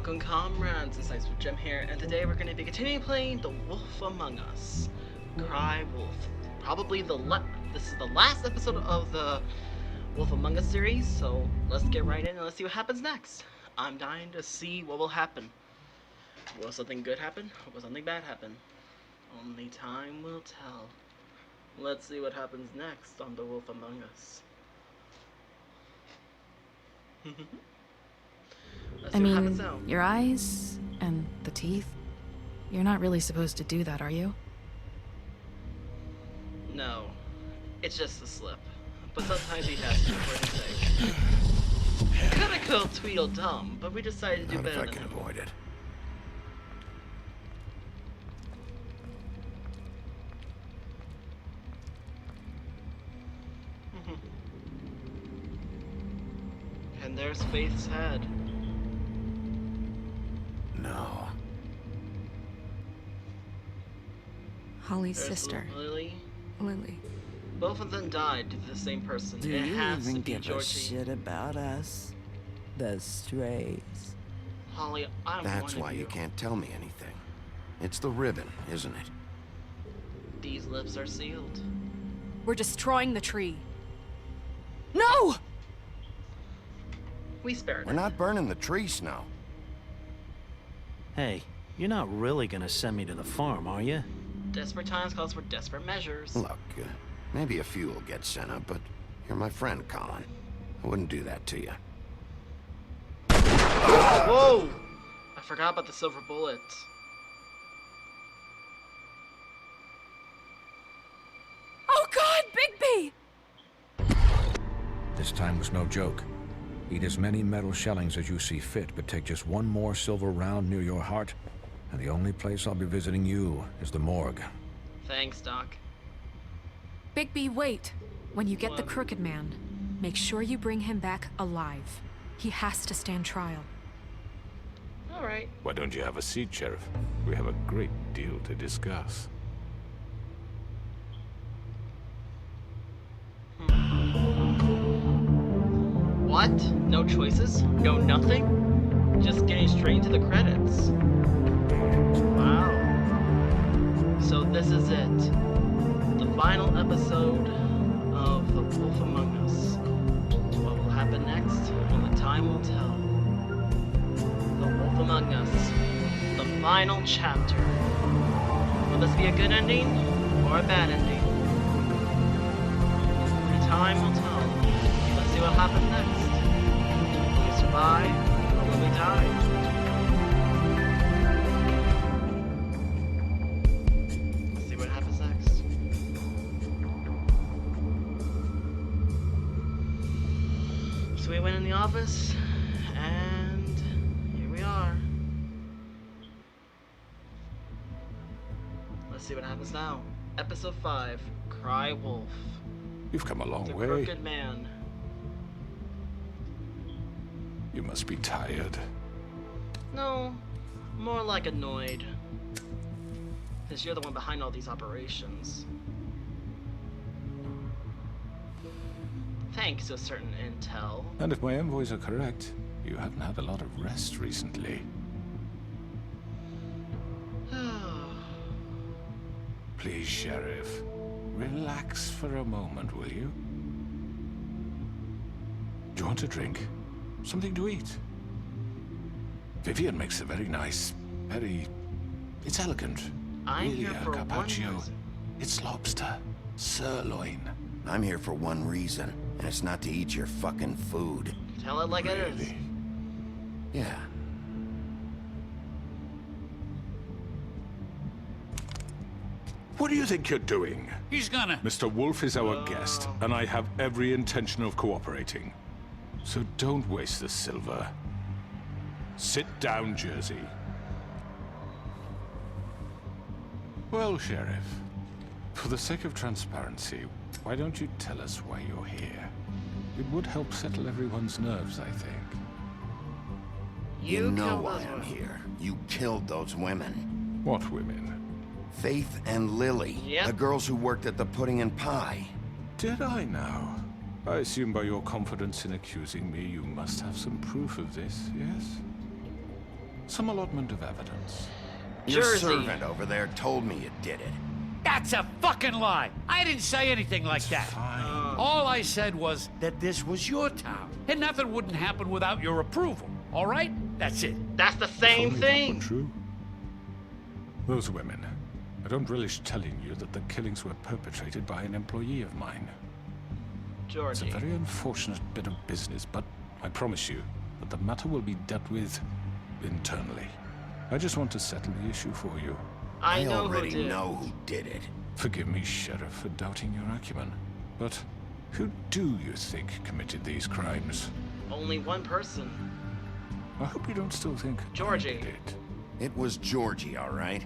Welcome, comrades. It's IceWolfGem here, and today we're going to be continuing playing The Wolf Among Us. Cry Wolf. Probably this is the last episode of the Wolf Among Us series, so let's get right in and let's see what happens next. I'm dying to see what will happen. Will something good happen, or will something bad happen? Only time will tell. Let's see what happens next on The Wolf Among Us. I mean, your eyes and the teeth. You're not really supposed to do that, are you? No, it's just a slip. But sometimes he has to for his sake. Coulda killed Tweedledum, but we decided to do better than him. Not if I can avoid it. And there's Faith's head. No. Holly's There's sister, Lily. Lily. Both of them died to the same person. Do it you has even to be give a Georgie. shit about us? The strays. Holly, I That's wanted why you can't tell me anything. It's the ribbon, isn't it? These lips are sealed. We're destroying the tree. No! We spared We're it. not burning the tree, Snow. Hey, you're not really gonna send me to the farm, are you? Desperate times calls for desperate measures. Look, maybe a few will get sent up, but you're my friend, Colin. I wouldn't do that to you. Whoa! I forgot about the silver bullet. Oh God, Bigby! This time was no joke. Eat as many metal shellings as you see fit, but take just one more silver round near your heart, and the only place I'll be visiting you is the morgue. Thanks, Doc. Bigby, wait. When you get the What? Crooked Man, make sure you bring him back alive. He has to stand trial. Alright. Why don't you have a seat, Sheriff? We have a great deal to discuss. What? No choices? No nothing? Just getting straight into the credits. Wow. So this is it. The final episode of The Wolf Among Us. What will happen next? Only time will tell. The Wolf Among Us. The final chapter. Will this be a good ending or a bad ending? Only time will tell. Let's see what happens next. Will we survive or will we die? Let's see what happens next. So we went in the office, and here we are. Let's see what happens now. Episode 5, Cry Wolf. You've come a long The way. Crooked Man. You must be tired. No, more like annoyed. Because you're the one behind all these operations. Thanks to certain intel. And if my envoys are correct, you haven't had a lot of rest recently. Please, Sheriff, relax for a moment, will you? Do you want a drink? Something to eat? Vivian makes a very nice, it's elegant. I'm really here a for one carpaccio. reason. It's lobster, sirloin. I'm here for one reason, and it's not to eat your fucking food. Tell it like it is. Really? Yeah. What do you think you're doing? He's gonna... Mr. Wolf is our guest, and I have every intention of cooperating. So don't waste the silver. Sit down, Jersey. Well, Sheriff, for the sake of transparency, why don't you tell us why you're here? It would help settle everyone's nerves, I think. You know killed why those I'm women. here. You killed those women. What women? Faith and Lily. Yep. The girls who worked at the Pudding and Pie. Did I now? I assume by your confidence in accusing me, you must have some proof of this, yes? some allotment of evidence. Your Jersey. servant over there told me you did it. That's a fucking lie. I didn't say anything like It's that. fine. All I said was that this was your town, and nothing wouldn't happen without your approval. All right? That's it. That's the same Only that thing. were true. Those women. I don't relish telling you that the killings were perpetrated by an employee of mine. It's a Georgie. very unfortunate bit of business, but I promise you that the matter will be dealt with internally. I just want to settle the issue for you. I know who already did. know who did it. Forgive me, Sheriff, for doubting your acumen, but who do you think committed these crimes? Only one person. I hope you don't still think Georgie. I did it. It was Georgie, all right?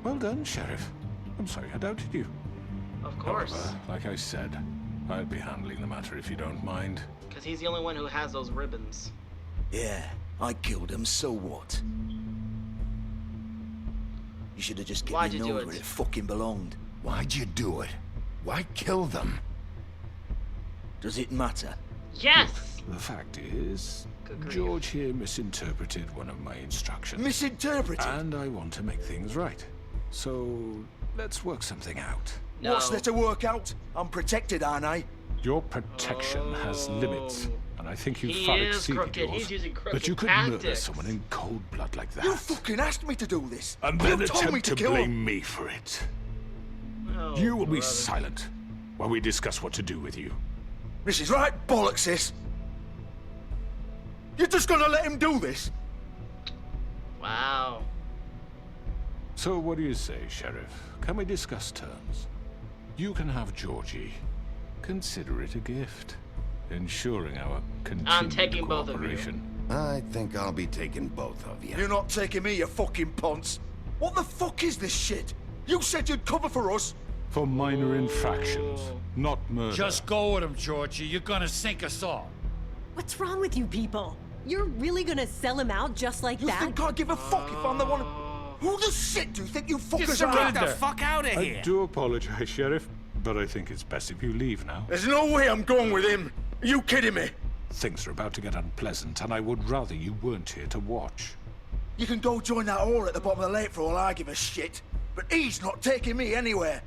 Well done, Sheriff. I'm sorry I doubted you. Of course. However, like I said, I'd be handling the matter if you don't mind. Because he's the only one who has those ribbons. Yeah, I killed him, so what? You should have just Why'd given you do over where it? it fucking belonged. Why'd you do it? Why kill them? Does it matter? Yes! The fact is, Good grief. George here misinterpreted one of my instructions. Misinterpreted? And I want to make things right. So, let's work something out. No. What's there to work out? I'm protected, aren't I? Your protection has limits, and I think you've He far is exceeded crooked. yours. He's using But you crooked could murder tactics. someone in cold blood like that. You fucking asked me to do this. and you then told me attempt to to kill blame him. me for it. Oh, You will be brother. silent while we discuss what to do with you. This is right bollocks, sis. You're just gonna let him do this? Wow. So what do you say, Sheriff? Can we discuss terms? You can have Georgie. Consider it a gift, ensuring our continued taking both of you. cooperation. I think I'll be taking both of you. You're not taking me, you fucking ponce. What the fuck is this shit? You said you'd cover for us. For minor infractions, not murder. Just go with him, Georgie. You're gonna sink us all. What's wrong with you people? You're really gonna sell him out just like You that? think I give a fuck if I'm the one? Who the shit do you think you fuckers are? surrender. fuck out of I do apologize, Sheriff, but I think it's best if you leave now. There's no way I'm going with him. Are you kidding me? Things are about to get unpleasant, and I would rather you weren't here to watch. You can go join that whore at the bottom of the lake for all I give a shit. But he's not taking me anywhere.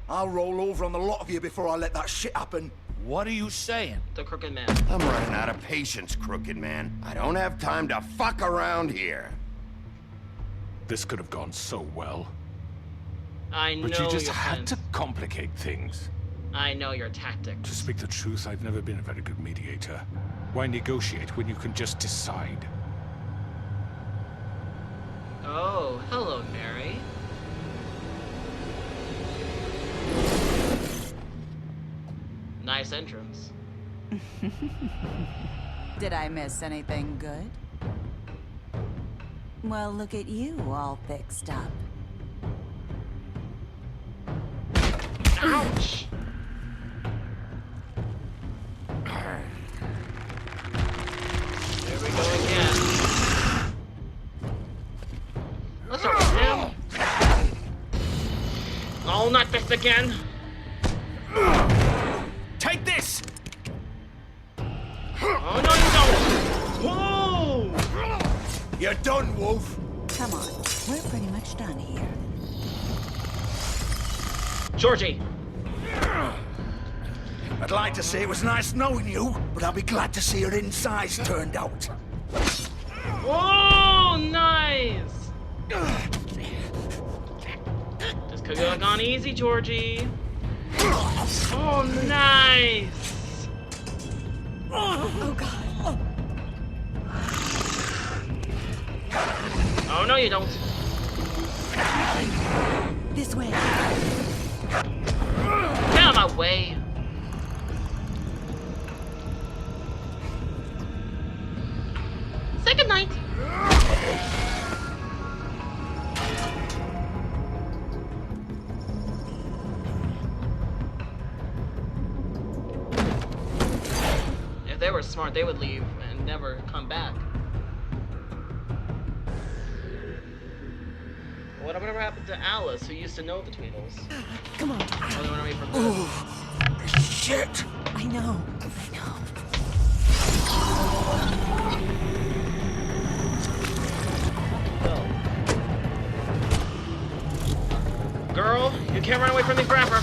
I'll roll over on the lot of you before I let that shit happen. What are you saying? The crooked man. I'm running out of patience, crooked man. I don't have time to fuck around here. This could have gone so well, I know but you just your had plans. to complicate things. I know your tactics. To speak the truth, I've never been a very good mediator. Why negotiate when you can just decide? Oh, hello, Mary. Nice entrance. Did I miss anything good? Well, look at you, all fixed up. Ouch! There we go again. Let's start with him. Oh, not this again. Take this! Oh, no, you don't. Whoa! You're done, Wolf. Come on, we're pretty much done here. Georgie. I'd like to say it was nice knowing you, but I'll be glad to see your insides turned out. Oh, nice. This could have gone easy, Georgie. Oh, nice. Oh god. Oh, no, you don't. This way. Get out of my way. Say goodnight. If they were smart, they would leave and never come back. Whatever happened to Alice, who used to know the Tweedles? Come on. Oh, they went away for good. Shit! I know. can't run away from me forever.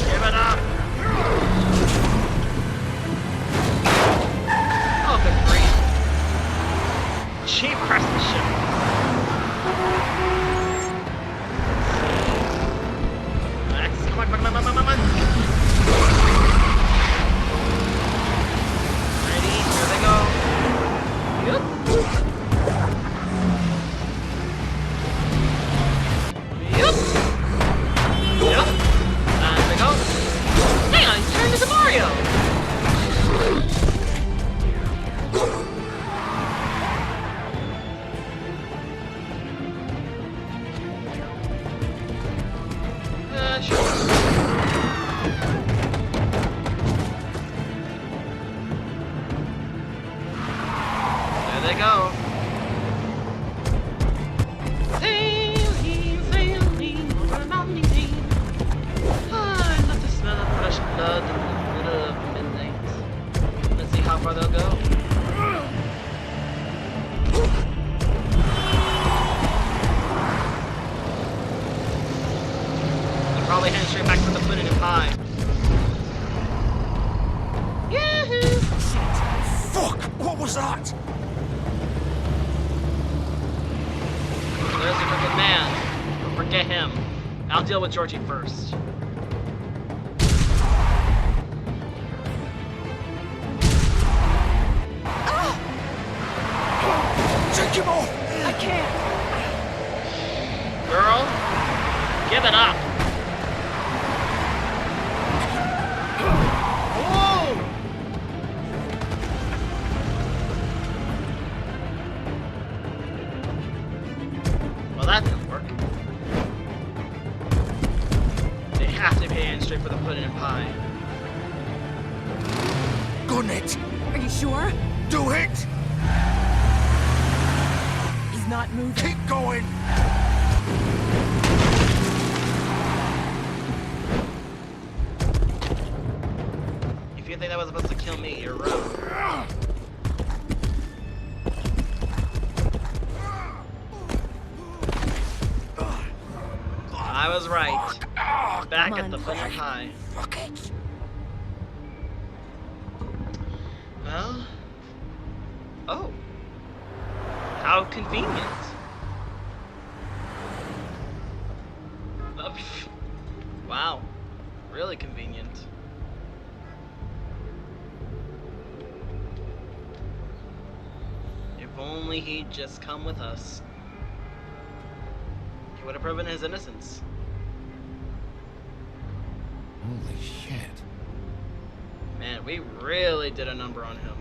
Give it up. Oh, good grief. Cheap craftsmanship. Come on, come on, come on, come on. Ready? Here they go. Yep. Yep. Yep. And they go. Hang on, he's turned into Mario. Sure. There they go. Sailing, sailing over a mountain lane. I love the smell of fresh blood in the middle of midnight. Let's see how far they'll go. Probably heading straight back for the pudding and pie. Yahoo! Fuck! What was that? There's a crooked man. Don't forget him. I'll deal with Georgie first. Take him off! I can't. Girl, give it up. Well, that didn't work. They have to be in straight for the pudding and pie. Gun it! Are you sure? Do it! He's not moving. Keep going! If you think that was supposed to kill me, you're wrong. I was right. Back at the pudding and pie. Fuck it! Well... Oh. How convenient. Wow. Really convenient. If only he'd just come with us. He would have proven his innocence. Holy shit. Man, we really did a number on him.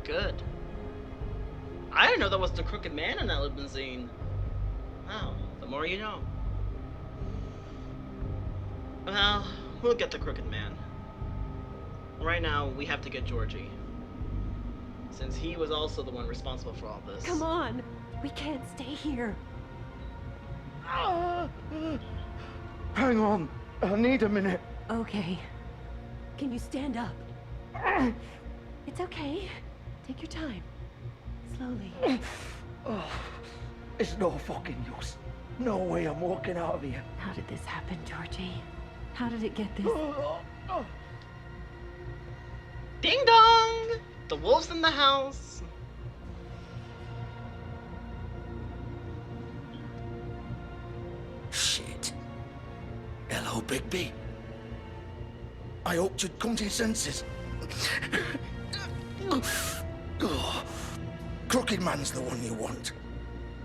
Good. I didn't know that was the crooked man in that limousine. Wow, the more you know. Well, we'll get the crooked man. Right now, we have to get Georgie. Since he was also the one responsible for all this. Come on. We can't stay here. Hang on. I need a minute. Okay. Can you stand up? It's okay. Take your time. Slowly. Oh, it's no fucking use. No way I'm walking out of here. How did this happen, Georgie? How did it get this? Ding dong! The wolf's in the house. Shit. Hello, Bigby. I hoped you'd come to your senses. Oh, Crooked Man's the one you want.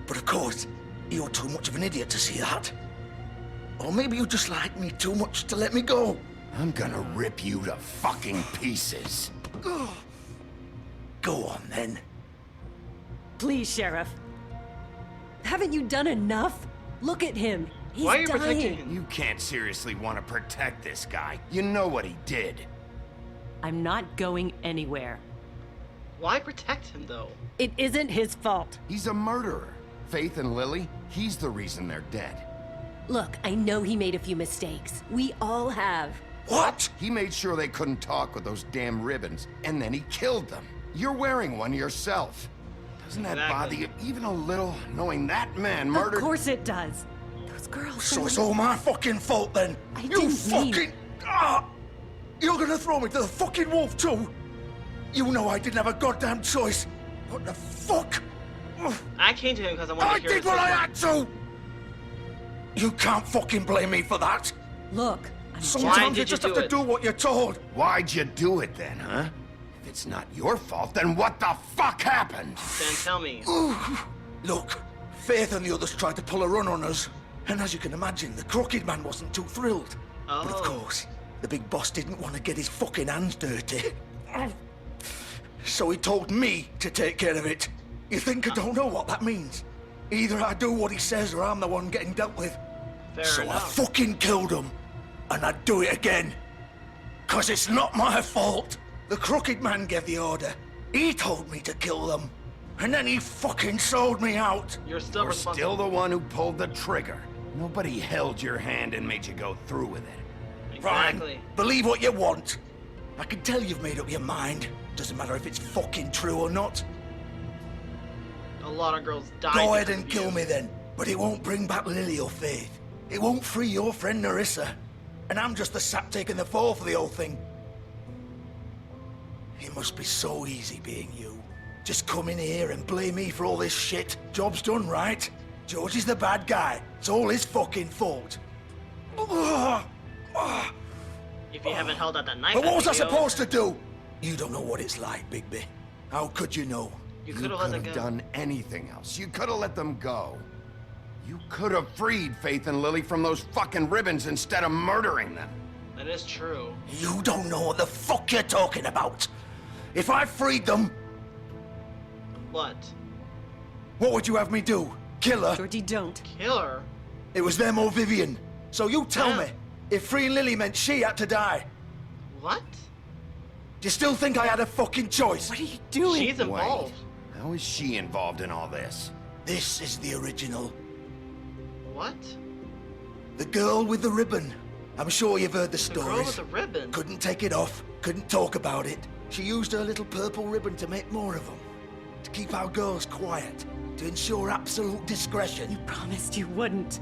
But of course, you're too much of an idiot to see that. Or maybe you just like me too much to let me go. I'm gonna rip you to fucking pieces. Go on, then. Please, Sheriff. Haven't you done enough? Look at him. He's Why are you dying. protecting him? You can't seriously want to protect this guy. You know what he did. I'm not going anywhere. Why protect him, though? It isn't his fault. He's a murderer. Faith and Lily, he's the reason they're dead. Look, I know he made a few mistakes. We all have. What? He made sure they couldn't talk with those damn ribbons, and then he killed them. You're wearing one yourself. Doesn't that bother you even a little, knowing that man murdered... Of course it does. Those girls... So it's all my fucking fault then? You fucking... You're gonna throw me to the fucking wolf too? You know I didn't have a goddamn choice. What the fuck? I came to him because I wanted to hear I did what I had to! You can't fucking blame me for that. Look, sometimes you just have to do what you're told. Why'd you do it then, huh? If it's not your fault, then what the fuck happened? Then tell me. Look, Faith and the others tried to pull a run on us. And as you can imagine, the Crooked Man wasn't too thrilled. Oh. But of course, the big boss didn't want to get his fucking hands dirty. So he told me to take care of it. You think I don't know what that means? Either I do what he says or I'm the one getting dealt with. Fair enough. I fucking killed him. And I'd do it again. 'Cause it's not my fault. The Crooked Man gave the order. He told me to kill them. And then he fucking sold me out. You're still responsible. Still the one who pulled the trigger. Nobody held your hand and made you go through with it. Exactly. Fine. Believe what you want. I can tell you've made up your mind. Doesn't matter if it's fucking true or not. A lot of girls died. Go ahead and kill me then. But it won't bring back Lily or Faith. It won't free your friend Nerissa. And I'm just the sap taking the fall for the whole thing. It must be so easy being you. Just come in here and blame me for all this shit. Job's done, right? Georgie's the bad guy. It's all his fucking fault. If you haven't held out that knife. But what was I at me, supposed to do? You don't know what it's like, Bigby. How could you know? You could have done anything else. You could have let them go. You could have freed Faith and Lily from those fucking ribbons instead of murdering them. That is true. You don't know what the fuck you're talking about. If I freed them... What? What would you have me do? Kill her? Georgie, don't. Kill her? It was them or Vivian. So you tell me, if freeing Lily meant she had to die. What? Do you still think I had a fucking choice? What are you doing? She's involved. Wait, how is she involved in all this? This is the original. What? The girl with the ribbon. I'm sure you've heard the stories. The girl with the ribbon? Couldn't take it off, couldn't talk about it. She used her little purple ribbon to make more of them. To keep our girls quiet. To ensure absolute discretion. You promised you wouldn't.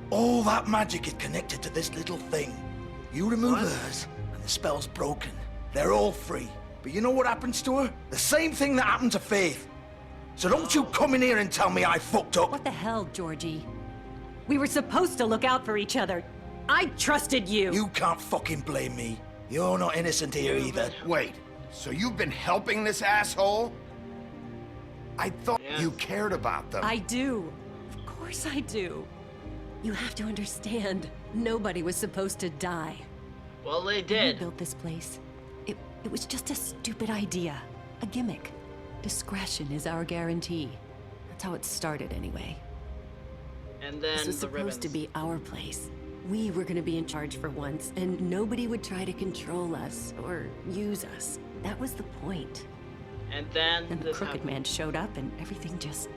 All that magic is connected to this little thing. You remove hers, and the spell's broken. They're all free. But you know what happens to her? The same thing that happened to Faith. So don't you come in here and tell me I fucked up. What the hell, Georgie? We were supposed to look out for each other. I trusted you. You can't fucking blame me. You're not innocent here either. Wait, so you've been helping this asshole? I thought you cared about them. I do. Of course I do. You have to understand, nobody was supposed to die. Well, they When did. we built this place. It was just a stupid idea. A gimmick. Discretion is our guarantee. That's how it started anyway. And then This was supposed to be our place. We were gonna be in charge for once, and nobody would try to control us or use us. That was the point. And then And the Crooked Man showed up, and everything just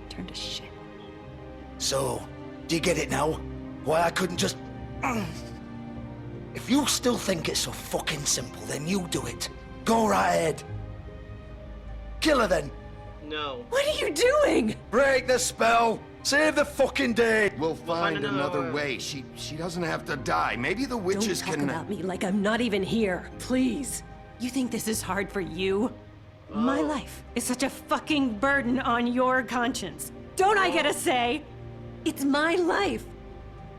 turned to shit. So, do you get it now? Why I couldn't just... If you still think it's so fucking simple, then you do it. Go right ahead. Kill her then. No. What are you doing? Break the spell. Save the fucking day. We'll find another way. She doesn't have to die. Maybe the witches Don't talk can... about me like I'm not even here, please. You think this is hard for you? My life is such a fucking burden on your conscience. Don't I get a say? It's my life.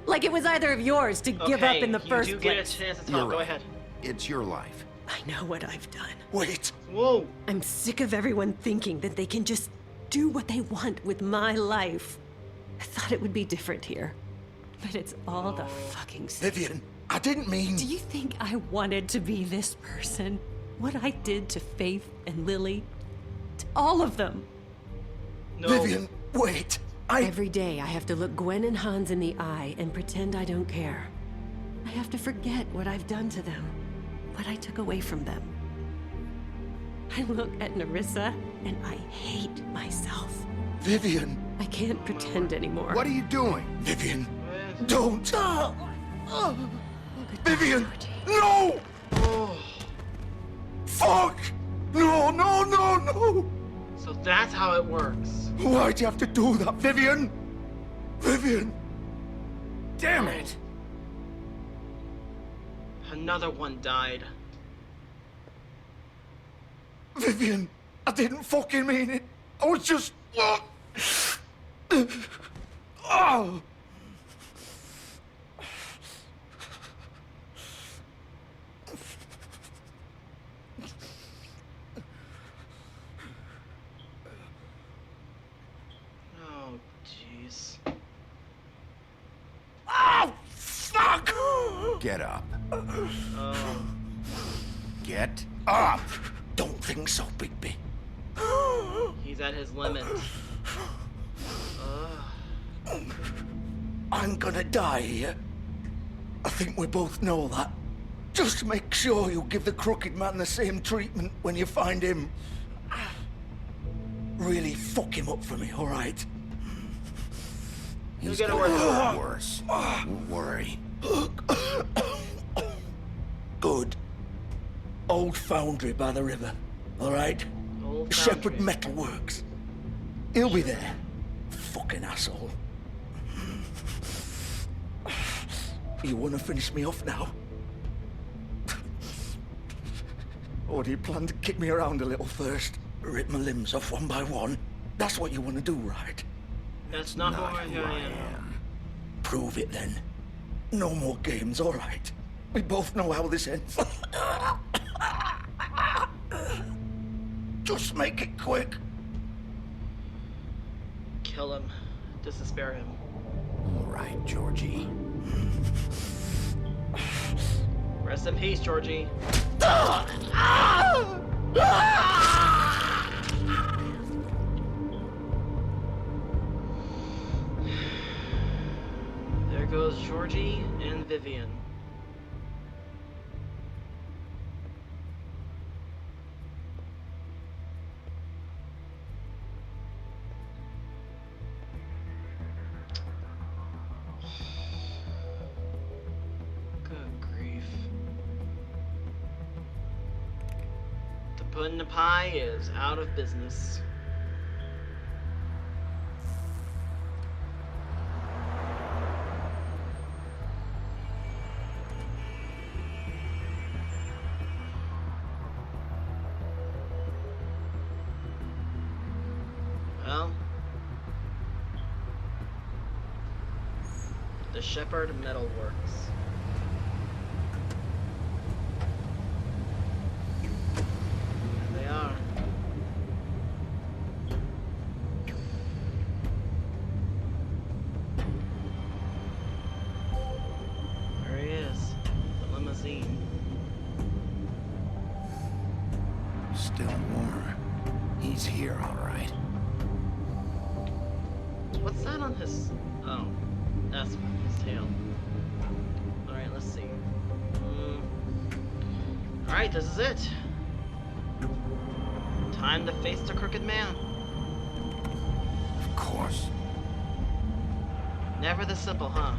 Like it was either of yours to give up in the first you do get a place. chance to You're talk. Go right. ahead. It's your life. I know what I've done. Wait. Whoa. I'm sick of everyone thinking that they can just do what they want with my life. I thought it would be different here. But it's all the fucking same. Vivian, I didn't mean... Do you think I wanted to be this person? What I did to Faith and Lily? To all of them? No. Vivian, wait. Every day I have to look Gwen and Hans in the eye and pretend I don't care. I have to forget what I've done to them. What I took away from them. I look at Nerissa and I hate myself. Vivian. I can't pretend anymore. What are you doing? Vivian, Don't! Vivian! No! Oh. Fuck! No, no, no, no! So that's how it works. Why'd you have to do that, Vivian? Vivian! Damn it! Another one died. Vivian, I didn't fucking mean it. I was just... Oh! Oh, jeez. Oh, fuck! Get up. Oh. Get up! Don't think so, Bigby. He's at his limit. I'm gonna die here. I think we both know that. Just make sure you give the crooked man the same treatment when you find him. Really fuck him up for me, all right? He's gonna get worse. Don't worry. Good. Old foundry by the river, all right? Shepard Metalworks. He'll be there. Fucking asshole. You wanna finish me off now? Or do you plan to kick me around a little first? Rip my limbs off one by one? That's what you wanna do, right? That's not who I am. Prove it then. No more games, all right? We both know how this ends. Just make it quick. Kill him. Disespare him. All right, Georgie. Rest in peace, Georgie. There goes Georgie and Vivian. Puddin' the Pie is out of business. Well, the Shepard Metalworks. Still warm. He's here, all right. What's that on his... Oh, that's his tail. Alright, let's see. Alright, this is it. Time to face the crooked man. Of course. Never this simple, huh?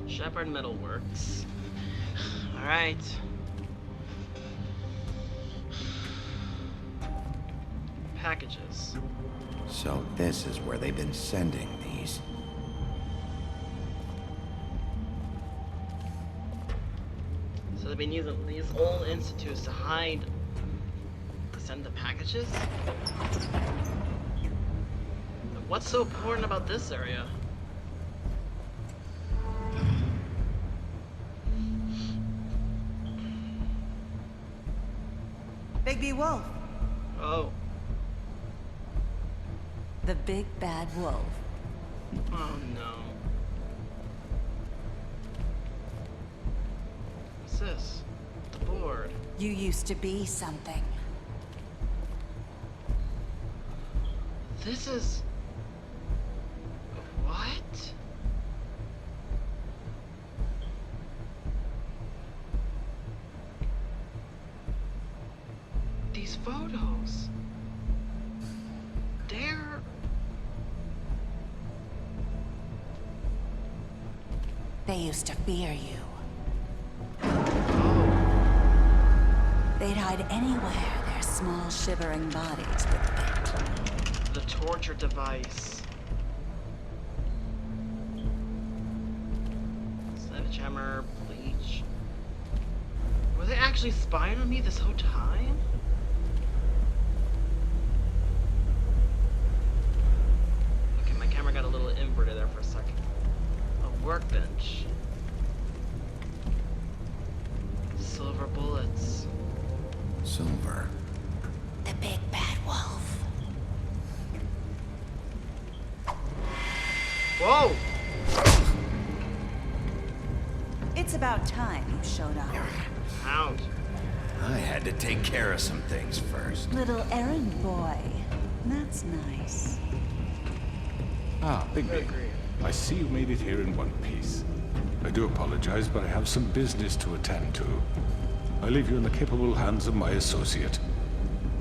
Shepard Metalworks. Alright. Packages. So this is where they've been sending these. So they've been using these old institutes to hide, to send the packages? What's so important about this area? Bigby Wolf. Oh. The big bad wolf. Oh no. What's this? The board. You used to be something. This is... What? These photos. They're... They used to fear you. They'd hide anywhere their small, shivering bodies would fit. The torture device. Savage hammer, bleach. Were they actually spying on me this whole time? Okay, my camera got a little inverted there for a second. A workbench. Silver bullets. Silver. The big bad wolf. Whoa! It's about time you showed up. Ouch. I had to take care of some things first. Little errand boy. That's nice. Ah, Bigby. I see you made it here in one piece. I do apologize, but I have some business to attend to. I leave you in the capable hands of my associate.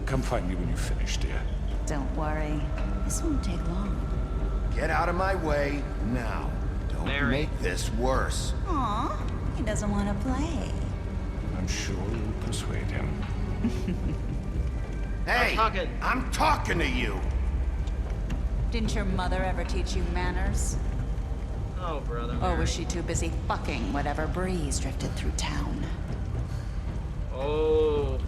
Come find me when you've finished, dear. Don't worry. This won't take long. Get out of my way now. Don't Mary. make this worse. Aw, he doesn't want to play. I'm sure you'll persuade him. Hey, talking. I'm talking to you. Didn't your mother ever teach you manners? Oh, brother. Or was she too busy fucking whatever breeze drifted through town? Oh.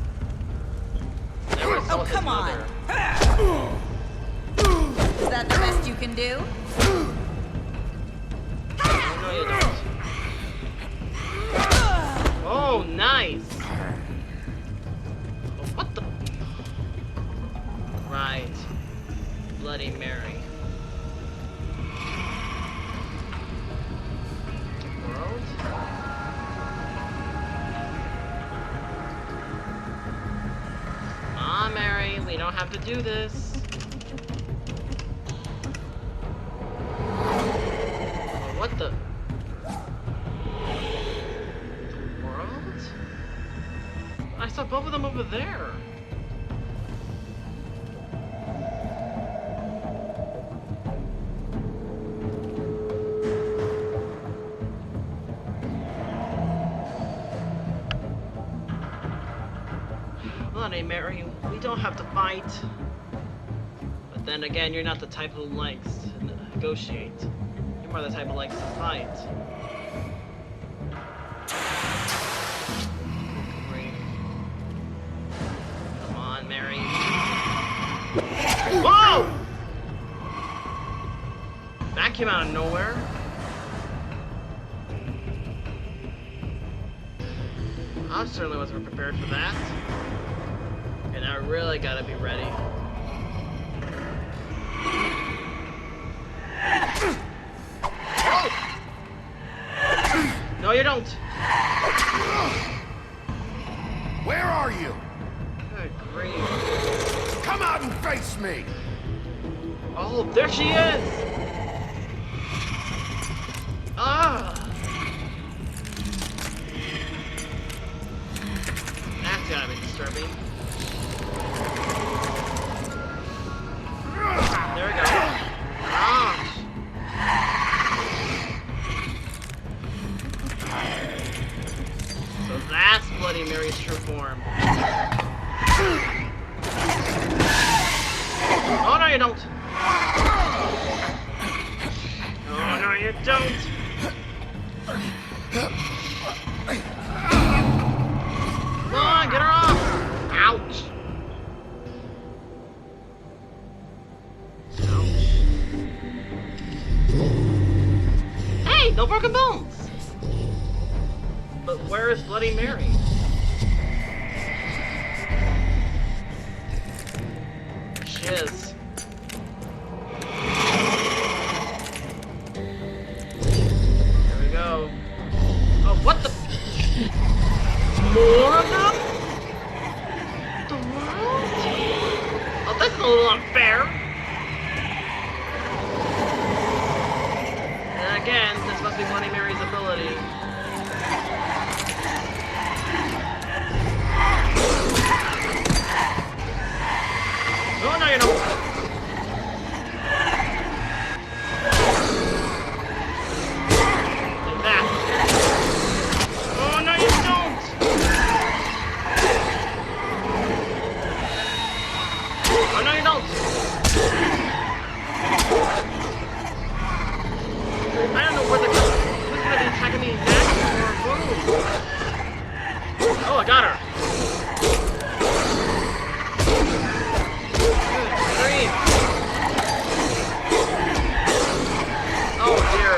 Never Oh, assault his come on. mother. Is that the best you can do? Oh, no, you don't. Oh, nice. Oh, what the? Right. Bloody Mary. World? Ah, Mary, we don't have to do this. Oh, what the? The world? I saw both of them over there. Bloody Mary, we don't have to fight. But then again, you're not the type who likes to negotiate. You're more the type who likes to fight. Great. Come on, Mary. Whoa! That came out of nowhere. I certainly wasn't prepared for that. And I really gotta be ready. No, you don't. Where are you? Good grief. Come out and face me. Oh, there she is. Ah. That's gotta be disturbing. There we go. Ouch. So that's Bloody Mary's true form. Oh, no, you don't. Oh, no, you don't. Come on, get her off. Ouch. Hey, no broken bones! But where is Bloody Mary? There she is. There we go. Oh, what the? unfair. And again, this must be Bloody Mary's ability. Oh, no, you don't. Like that. Oh, no, you don't. Oh, no, you don't. I don't know where who's gonna be attacking me next or who. Oh, I got her. Oh dear.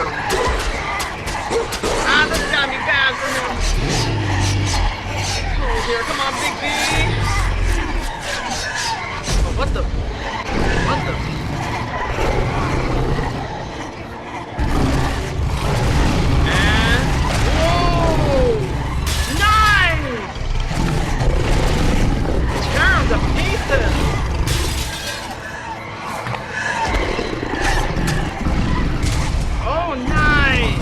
Ah, this is gonna be bad for him. Oh dear, come on, Big B. Oh, what the? What the? And whoa! Nice! Tear him to pieces. Oh, nice!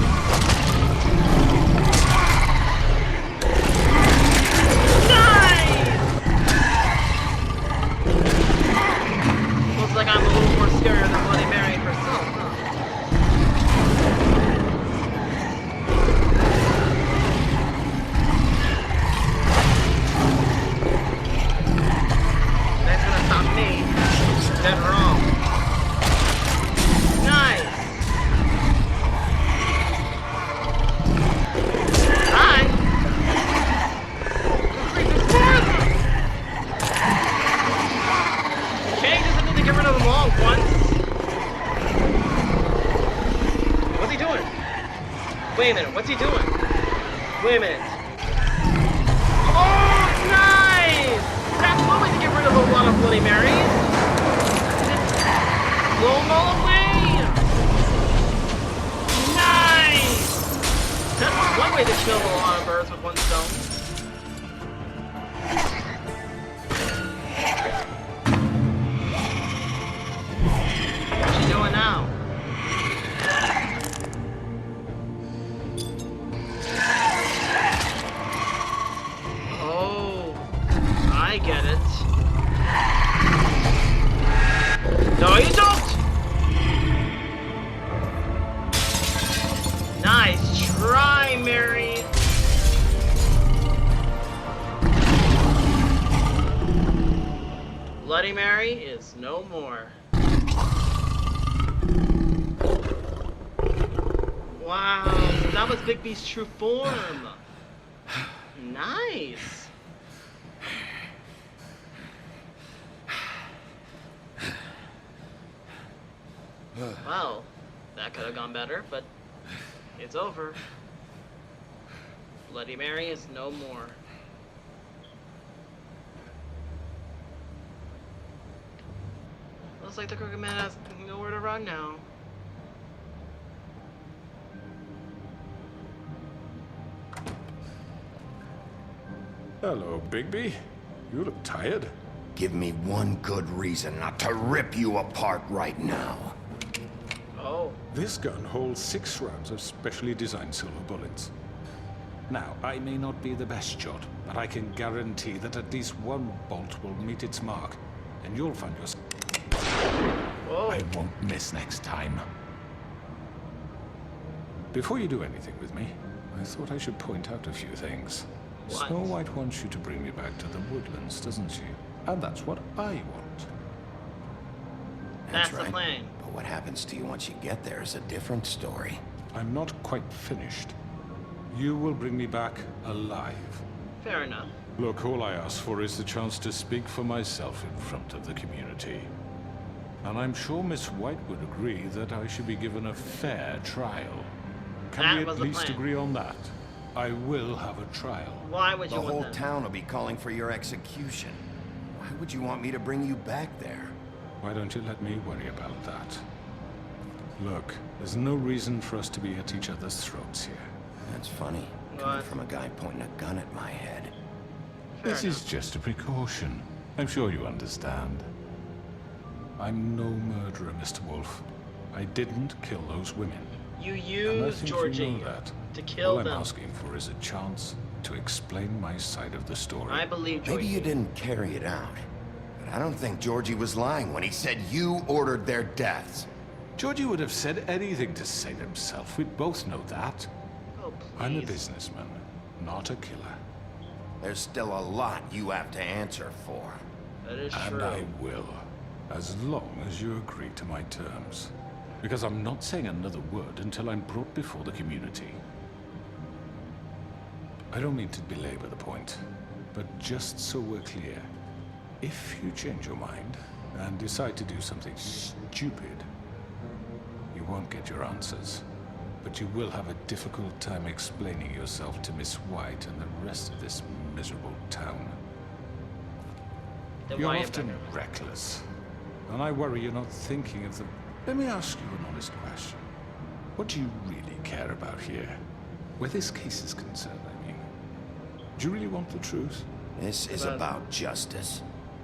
Nice! Looks like I'm a little more scarier than Bloody Mary herself, huh? That's gonna stop me. Dead wrong. Nice! Wait a minute, what's he doing? Wait a minute. Oh, nice! That's one way to get rid of a lot of Bloody Marys. Blow them all away! Nice! That's one way to kill a lot of birds with one stone. What's she doing now? I get it. No, you don't! Nice try, Mary! Bloody Mary is no more. Wow, that was Big B's true form. Nice. Well, that could have gone better, but it's over. Bloody Mary is no more. Looks like the Crooked Man has nowhere to run now. Hello, Bigby. You look tired. Give me one good reason not to rip you apart right now. Oh. This gun holds 6 rounds of specially designed silver bullets. Now, I may not be the best shot, but I can guarantee that at least one bolt will meet its mark, and you'll find yourself... Whoa. I won't miss next time. Before you do anything with me, I thought I should point out a few things. What? Snow White wants you to bring me back to the woodlands, doesn't she? And that's what I want. That's the right. plan. But what happens to you once you get there is a different story. I'm not quite finished. You will bring me back alive. Fair enough. Look, all I ask for is the chance to speak for myself in front of the community. And I'm sure Miss White would agree that I should be given a fair trial. Can we at least agree on that? I will have a trial. Why would you want that? The whole town will be calling for your execution. Why would you want me to bring you back there? Why don't you let me worry about that? Look, there's no reason for us to be at each other's throats here. That's funny. Coming from a guy pointing a gun at my head. This is just a precaution. I'm sure you understand. I'm no murderer, Mr. Wolf. I didn't kill those women. You And I used think Georgie you know that. to kill All them. I'm asking for is a chance to explain my side of the story. I believe Georgie. Maybe you didn't carry it out, but I don't think Georgie was lying when he said you ordered their deaths. Georgie would have said anything to save himself. We both know that. Oh, I'm a please. businessman, not a killer. There's still a lot you have to answer for. That is And true. I will, as long as you agree to my terms. Because I'm not saying another word until I'm brought before the community. I don't mean to belabor the point, but just so we're clear, if you change your mind and decide to do something stupid, you won't get your answers. But you will have a difficult time explaining yourself to Miss White and the rest of this miserable town. Then You're why often am I- reckless, and I worry you're not thinking of the... Let me ask you an honest question. What do you really care about here? Where this case is concerned, I mean. Do you really want the truth? This is about justice.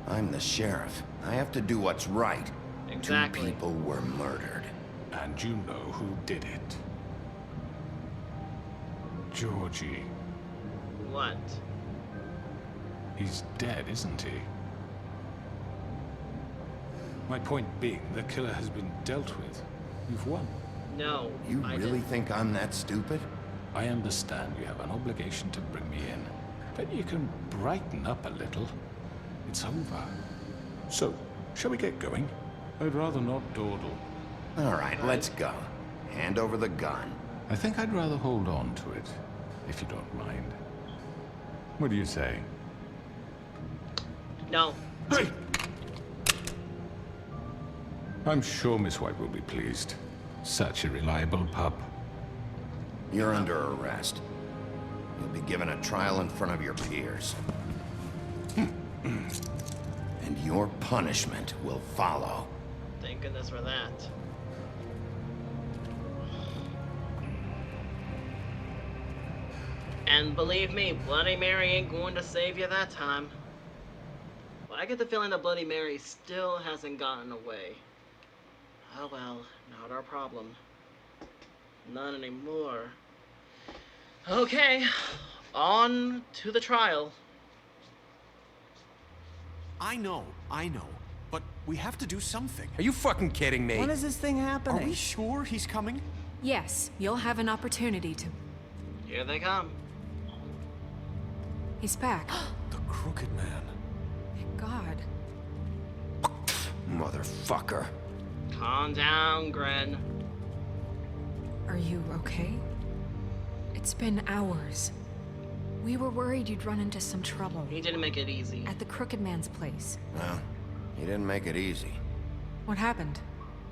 I'm the sheriff. I have to do what's right. Exactly. 2 people were murdered. And you know who did it. Georgie. What? He's dead, isn't he? My point being, the killer has been dealt with. You've won. No. You I really didn't. think I'm that stupid? I understand you have an obligation to bring me in, but you can brighten up a little. It's over. So, shall we get going? I'd rather not dawdle. All right, let's go. Hand over the gun. I think I'd rather hold on to it, if you don't mind. What do you say? No. Hey! I'm sure Miss White will be pleased. Such a reliable pup. You're under arrest. You'll be given a trial in front of your peers. And your punishment will follow. Thank goodness for that. And believe me, Bloody Mary ain't going to save you that time. But I get the feeling that Bloody Mary still hasn't gotten away. Oh well, not our problem. None anymore. Okay, on to the trial. I know, but we have to do something. Are you fucking kidding me? When is this thing happening? Are we sure he's coming? Yes, you'll have an opportunity to. Here they come. He's back. The Crooked Man. Thank God. Motherfucker. Calm down, Gren. Are you okay? It's been hours. We were worried you'd run into some trouble. He didn't make it easy. At the Crooked Man's place. Well, he didn't make it easy. What happened?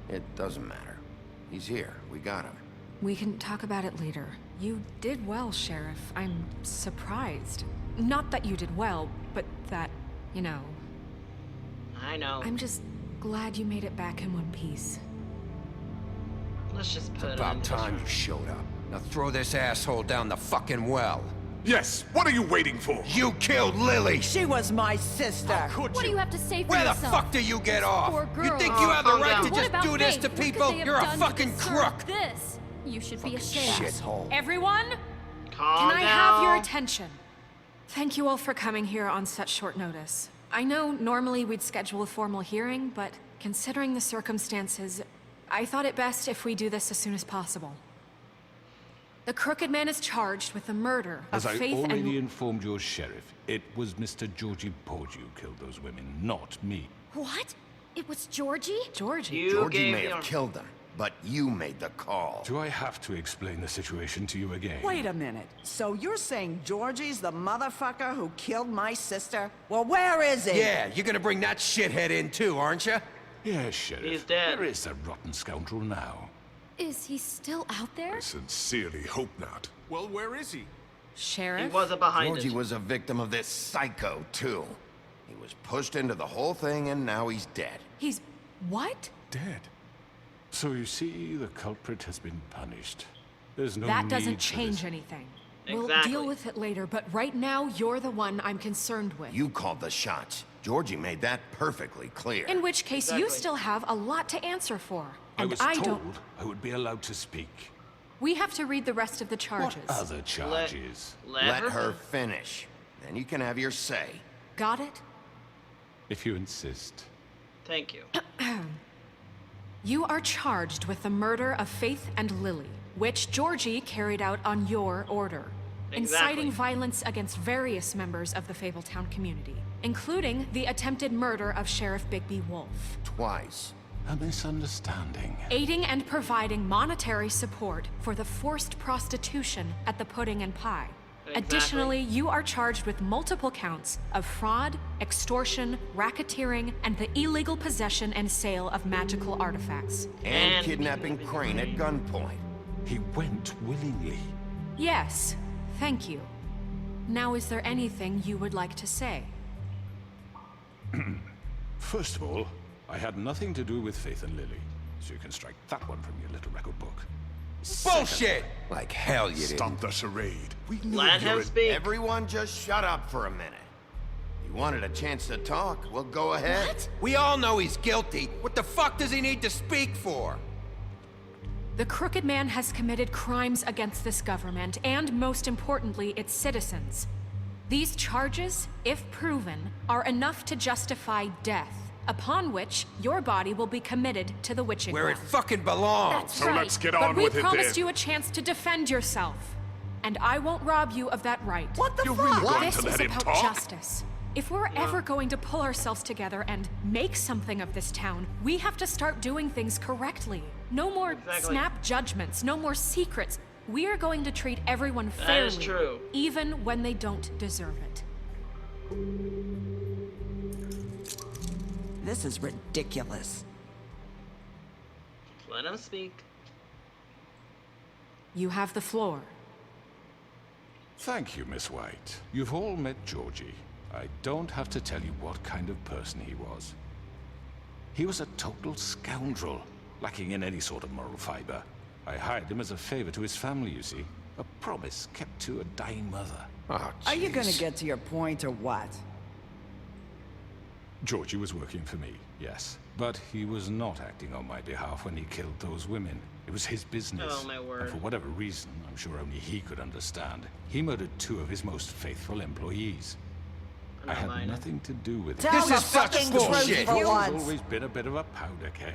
It doesn't matter. He's here. We got him. We can talk about it later. You did well, Sheriff. I'm surprised. Not that you did well, but that, you know. I know. I'm just glad you made it back in one piece. Let's just put It's it about in time you showed up. Now throw this asshole down the fucking well. Yes, what are you waiting for? You killed Lily! She was my sister. What do you have to say for Where the yourself? fuck do you get This off? poor You girl. think you have the calm right down. to What just about do this Faith? to What could people? they have You're a done to fucking deserve crook! This. You should be ashamed. Shithole. Everyone, Calm can I down. have your attention? Thank you all for coming here on such short notice. I know normally we'd schedule a formal hearing, but considering the circumstances, I thought it best if we do this as soon as possible. The Crooked Man is charged with the murder of As I Faith already and... informed your sheriff, it was Mr. Georgie Porgy who killed those women, not me. What? It was Georgie? Georgie? You Georgie gave may me have killed them, but you made the call. Do I have to explain the situation to you again? Wait a minute. So you're saying Georgie's the motherfucker who killed my sister? Well, where is he? Yeah, you're gonna bring that shithead in too, aren't you? Yes, Sheriff. He's dead. Where is the rotten scoundrel now? Is he still out there? Sincerely hope not. Well, where is he? He Sheriff? wasn't behind Georgie it. was a victim of this psycho, too. He was pushed into the whole thing, and now he's dead. He's... what? Dead. So you see, the culprit has been punished. There's no That need doesn't for change this. anything. We'll deal with it later, but right now, you're the one I'm concerned with. You called the shots. Georgie made that perfectly clear. In which case, you still have a lot to answer for. And I was told I would be allowed to speak. We have to read the rest of the charges. What other charges? Let her finish. Then you can have your say. Got it? If you insist. Thank you. You are charged with the murder of Faith and Lily, which Georgie carried out on your order. Inciting violence against various members of the Fabletown community, including the attempted murder of Sheriff Bigby Wolf. Twice. A misunderstanding. Aiding and providing monetary support for the forced prostitution at the Pudding and Pie. Additionally, you are charged with multiple counts of fraud, extortion, racketeering, and the illegal possession and sale of magical artifacts. And kidnapping Crane at gunpoint. He went willingly. Yes, thank you. Now, is there anything you would like to say? First of all, I had nothing to do with Faith and Lily, so you can strike that one from your little record book. Bullshit! Like hell you didn't. Stop the charade. We knew Let him speak. Everyone just shut up for a minute. You wanted a chance to talk, well, go ahead. What? We all know he's guilty. What the fuck does he need to speak for? The Crooked Man has committed crimes against this government, and most importantly, its citizens. These charges, if proven, are enough to justify death, upon which your body will be committed to the witching Where it well. fucking belongs. That's So right. let's get on with it But we promised then. you a chance to defend yourself. And I won't rob you of that right. What the You're fuck? really going This to is let him about talk? justice. If we're ever going to pull ourselves together and make something of this town, we have to start doing things correctly. No more snap judgments, no more secrets. We are going to treat everyone fairly, That is true. even when they don't deserve it. This is ridiculous. Let him speak. You have the floor. Thank you, Miss White. You've all met Georgie. I don't have to tell you what kind of person he was. He was a total scoundrel, lacking in any sort of moral fiber. I hired him as a favor to his family, you see. A promise kept to a dying mother. Oh, Are you gonna jeez. get to your point or what? Georgie was working for me, yes. But he was not acting on my behalf when he killed those women. It was his business. Oh, my word. And for whatever reason, I'm sure only he could understand, he murdered 2 of his most faithful employees. I had nothing to do with it. Tell the fucking truth for He's once. always been a bit of a powder keg.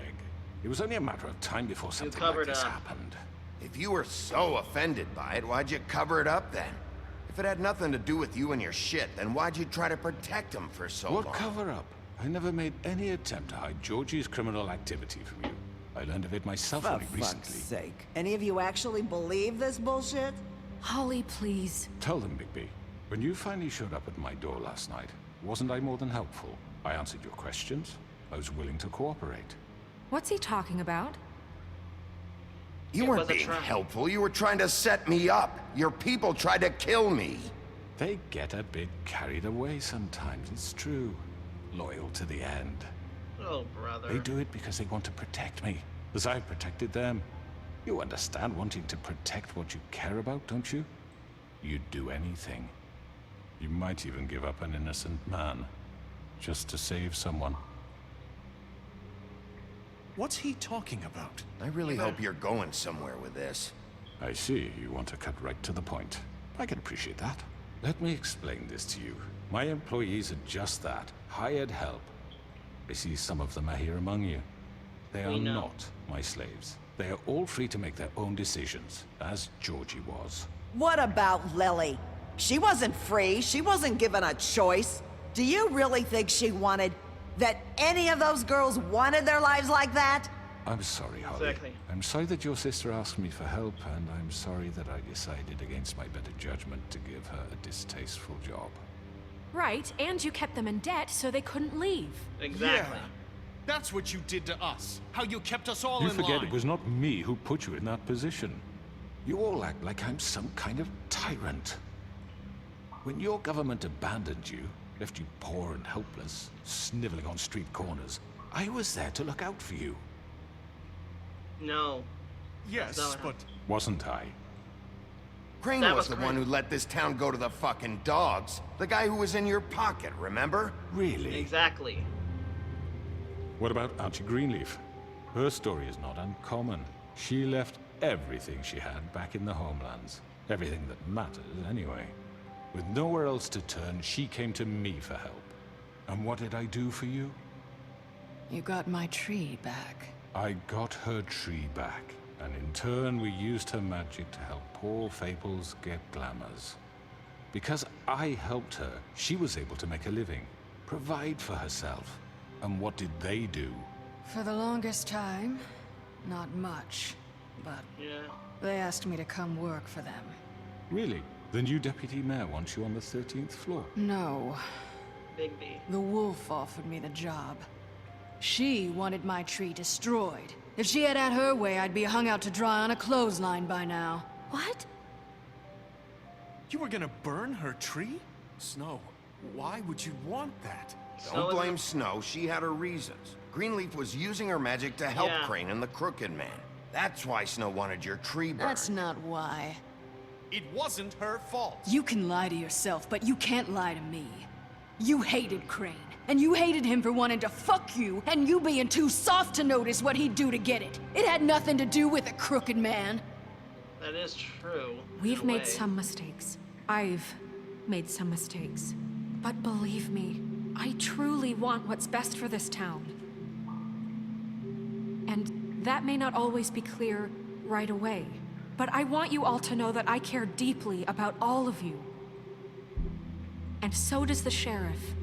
It was only a matter of time before something like covered this up. happened. If you were so offended by it, why'd you cover it up then? If it had nothing to do with you and your shit, then why'd you try to protect him for so long? What cover up? I never made any attempt to hide Georgie's criminal activity from you. I learned of it myself For only fuck's recently. sake. Any of you actually believe this bullshit? Holly, please. Tell them, Bigby. When you finally showed up at my door last night, wasn't I more than helpful? I answered your questions. I was willing to cooperate. What's he talking about? You It weren't was a being trap. helpful. You were trying to set me up. Your people tried to kill me. They get a bit carried away sometimes, it's true. Loyal to the end. Oh, brother. They do it because they want to protect me, as I've protected them. You understand wanting to protect what you care about, don't you? You'd do anything. You might even give up an innocent man, just to save someone. What's he talking about? I really hope you're going somewhere with this. I see, you want to cut right to the point. I can appreciate that. Let me explain this to you. My employees are just that, hired help. I see some of them are here among you. They are not my slaves. They are all free to make their own decisions, as Georgie was. What about Lily? She wasn't free. She wasn't given a choice. Do you really think she wanted... that any of those girls wanted their lives like that? I'm sorry, Holly. Exactly. I'm sorry that your sister asked me for help, and I'm sorry that I decided against my better judgment to give her a distasteful job. Right, and you kept them in debt so they couldn't leave. Exactly. Yeah. That's what you did to us. How you kept us all You in forget line. it was not me who put you in that position. You all act like I'm some kind of tyrant. When your government abandoned you, left you poor and helpless, sniveling on street corners, I was there to look out for you. No. Yes, That's not but Wasn't I? Crane was the one who let this town go to the fucking dogs. The guy who was in your pocket, remember? Really? Exactly. What about Auntie Greenleaf? Her story is not uncommon. She left everything she had back in the homelands. Everything that matters, anyway. With nowhere else to turn, she came to me for help. And what did I do for you? You got my tree back. I got her tree back. And in turn, we used her magic to help poor Faples get glamours. Because I helped her, she was able to make a living, provide for herself. And what did they do? For the longest time, not much. But they asked me to come work for them. Really? The new deputy mayor wants you on the 13th floor? No. Bigby. The wolf offered me the job. She wanted my tree destroyed. If she had her way, I'd be hung out to dry on a clothesline by now. What? You were gonna burn her tree? Snow, why would you want that? Don't blame Snow, she had her reasons. Greenleaf was using her magic to help Crane and the Crooked Man. That's why Snow wanted your tree burned. That's not why. It wasn't her fault. You can lie to yourself, but you can't lie to me. You hated Crane, and you hated him for wanting to fuck you, and you being too soft to notice what he'd do to get it. It had nothing to do with the Crooked Man. That is true. We've made some mistakes. I've made some mistakes. But believe me, I truly want what's best for this town. And that may not always be clear right away. But I want you all to know that I care deeply about all of you. And so does the sheriff.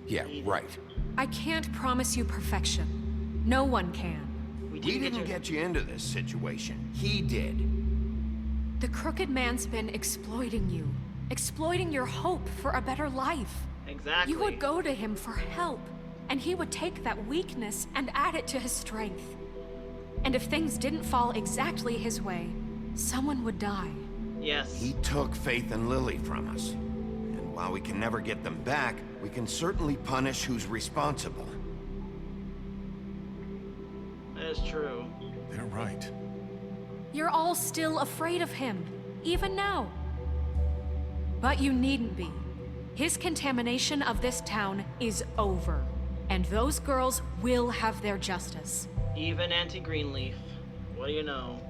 Yeah, right. I can't promise you perfection. No one can. We didn't get you into this situation. He did. The Crooked Man's been exploiting you. Exploiting your hope for a better life. Exactly. You would go to him for help. And he would take that weakness and add it to his strength. And if things didn't fall exactly his way, someone would die. Yes. He took Faith and Lily from us. And while we can never get them back, we can certainly punish who's responsible. That is true. They're right. You're all still afraid of him, even now. But you needn't be. His contamination of this town is over. And those girls will have their justice. Even Auntie Greenleaf. What do you know?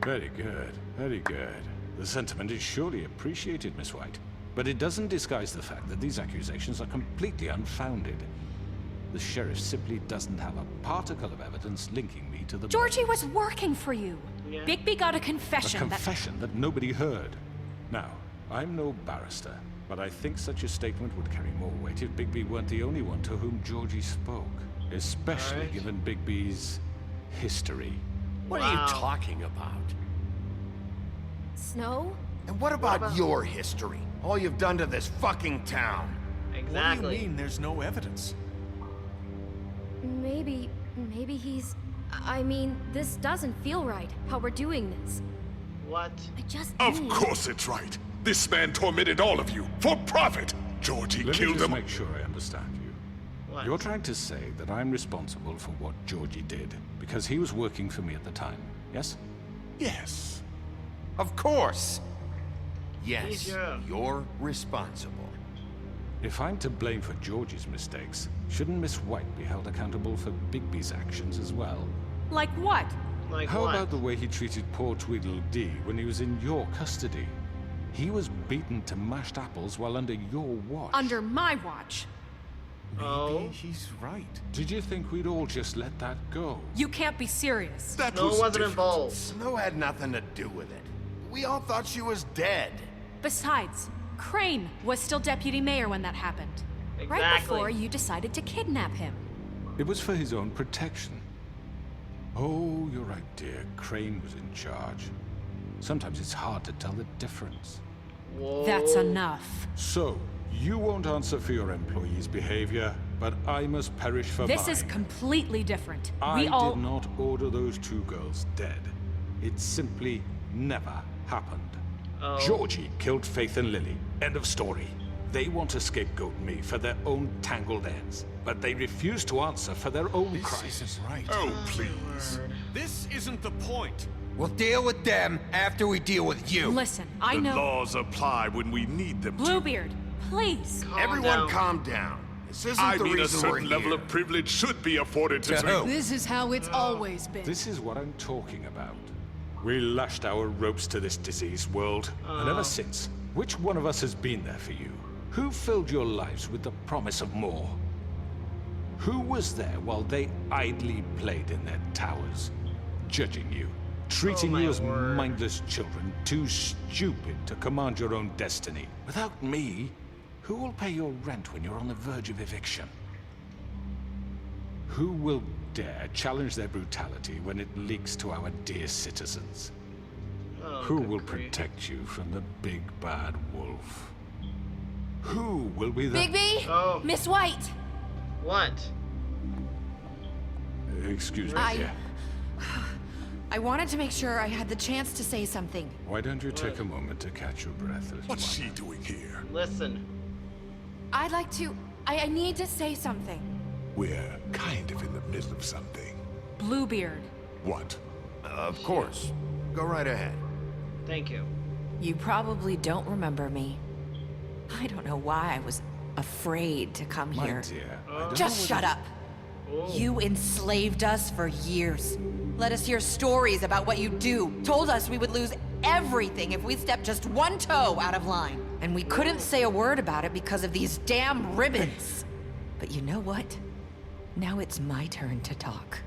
Very good, very good. The sentiment is surely appreciated, Miss White. But it doesn't disguise the fact that these accusations are completely unfounded. The sheriff simply doesn't have a particle of evidence linking me to the... Georgie was working for you. Yeah. Bigby got a confession. A confession that nobody heard. Now, I'm no barrister, but I think such a statement would carry more weight if Bigby weren't the only one to whom Georgie spoke. Especially given Bigby's history. What are you talking about? Snow? And what about your history? All you've done to this fucking town. Exactly. What do you mean there's no evidence? Maybe he's... I mean, this doesn't feel right, how we're doing this. What? I just Of need... course it's right. This man tormented all of you for profit. Georgie killed them. Let me just make sure I understand you. What? You're trying to say that I'm responsible for what Georgie did because he was working for me at the time, yes? Yes. Of course. Yes, He's you're responsible. If I'm to blame for Georgie's mistakes, shouldn't Miss White be held accountable for Bigby's actions as well? Like what? Like How what? about the way he treated poor Tweedledee when he was in your custody? He was beaten to mashed apples while under your watch. Under my watch. Maybe he's right. Did you think we'd all just let that go? You can't be serious. Snow wasn't involved. Snow had nothing to do with it. We all thought she was dead. Besides, Crane was still deputy mayor when that happened. Right Exactly. before you decided to kidnap him. It was for his own protection. Oh, you're right, dear. Crane was in charge. Sometimes it's hard to tell the difference. Whoa. That's enough. So, you won't answer for your employees' behavior, but I must perish for This mine. is completely different. I We all... did not order those two girls dead. It simply never happened. Oh. Georgie killed Faith and Lily. End of story. They want to scapegoat me for their own tangled ends, but they refuse to answer for their own crimes. This isn't right. Oh, please. This isn't the point. We'll deal with them after we deal with you. Listen, I know. The laws apply when we need them to. Bluebeard, please. Everyone calm down. This isn't I the mean, a reason we're certain level here. of privilege should be afforded to To who? This is how it's always been. This is what I'm talking about. We lashed our ropes to this diseased world, and ever since, which one of us has been there for you? Who filled your lives with the promise of more? Who was there while they idly played in their towers, judging you, treating you as mindless children, too stupid to command your own destiny? Without me, who will pay your rent when you're on the verge of eviction? Who will dare challenge their brutality when it leaks to our dear citizens? Who will protect you from the big bad wolf? Who will be the... Bigby? Oh. Miss White! What? Excuse me, dear. I wanted to make sure I had the chance to say something. Why don't you take a moment to catch your breath? What's she doing here? Listen. I'd like to... I need to say something. We're kind of in the middle of something. Bluebeard. What? Of course. Go right ahead. Thank you. You probably don't remember me. I don't know why I was afraid to come My here. dear, I don't Just know shut up. You enslaved us for years. Let us hear stories about what you do. Told us we would lose everything if we stepped just one toe out of line. And we couldn't say a word about it because of these damn ribbons. But you know what? Now it's my turn to talk.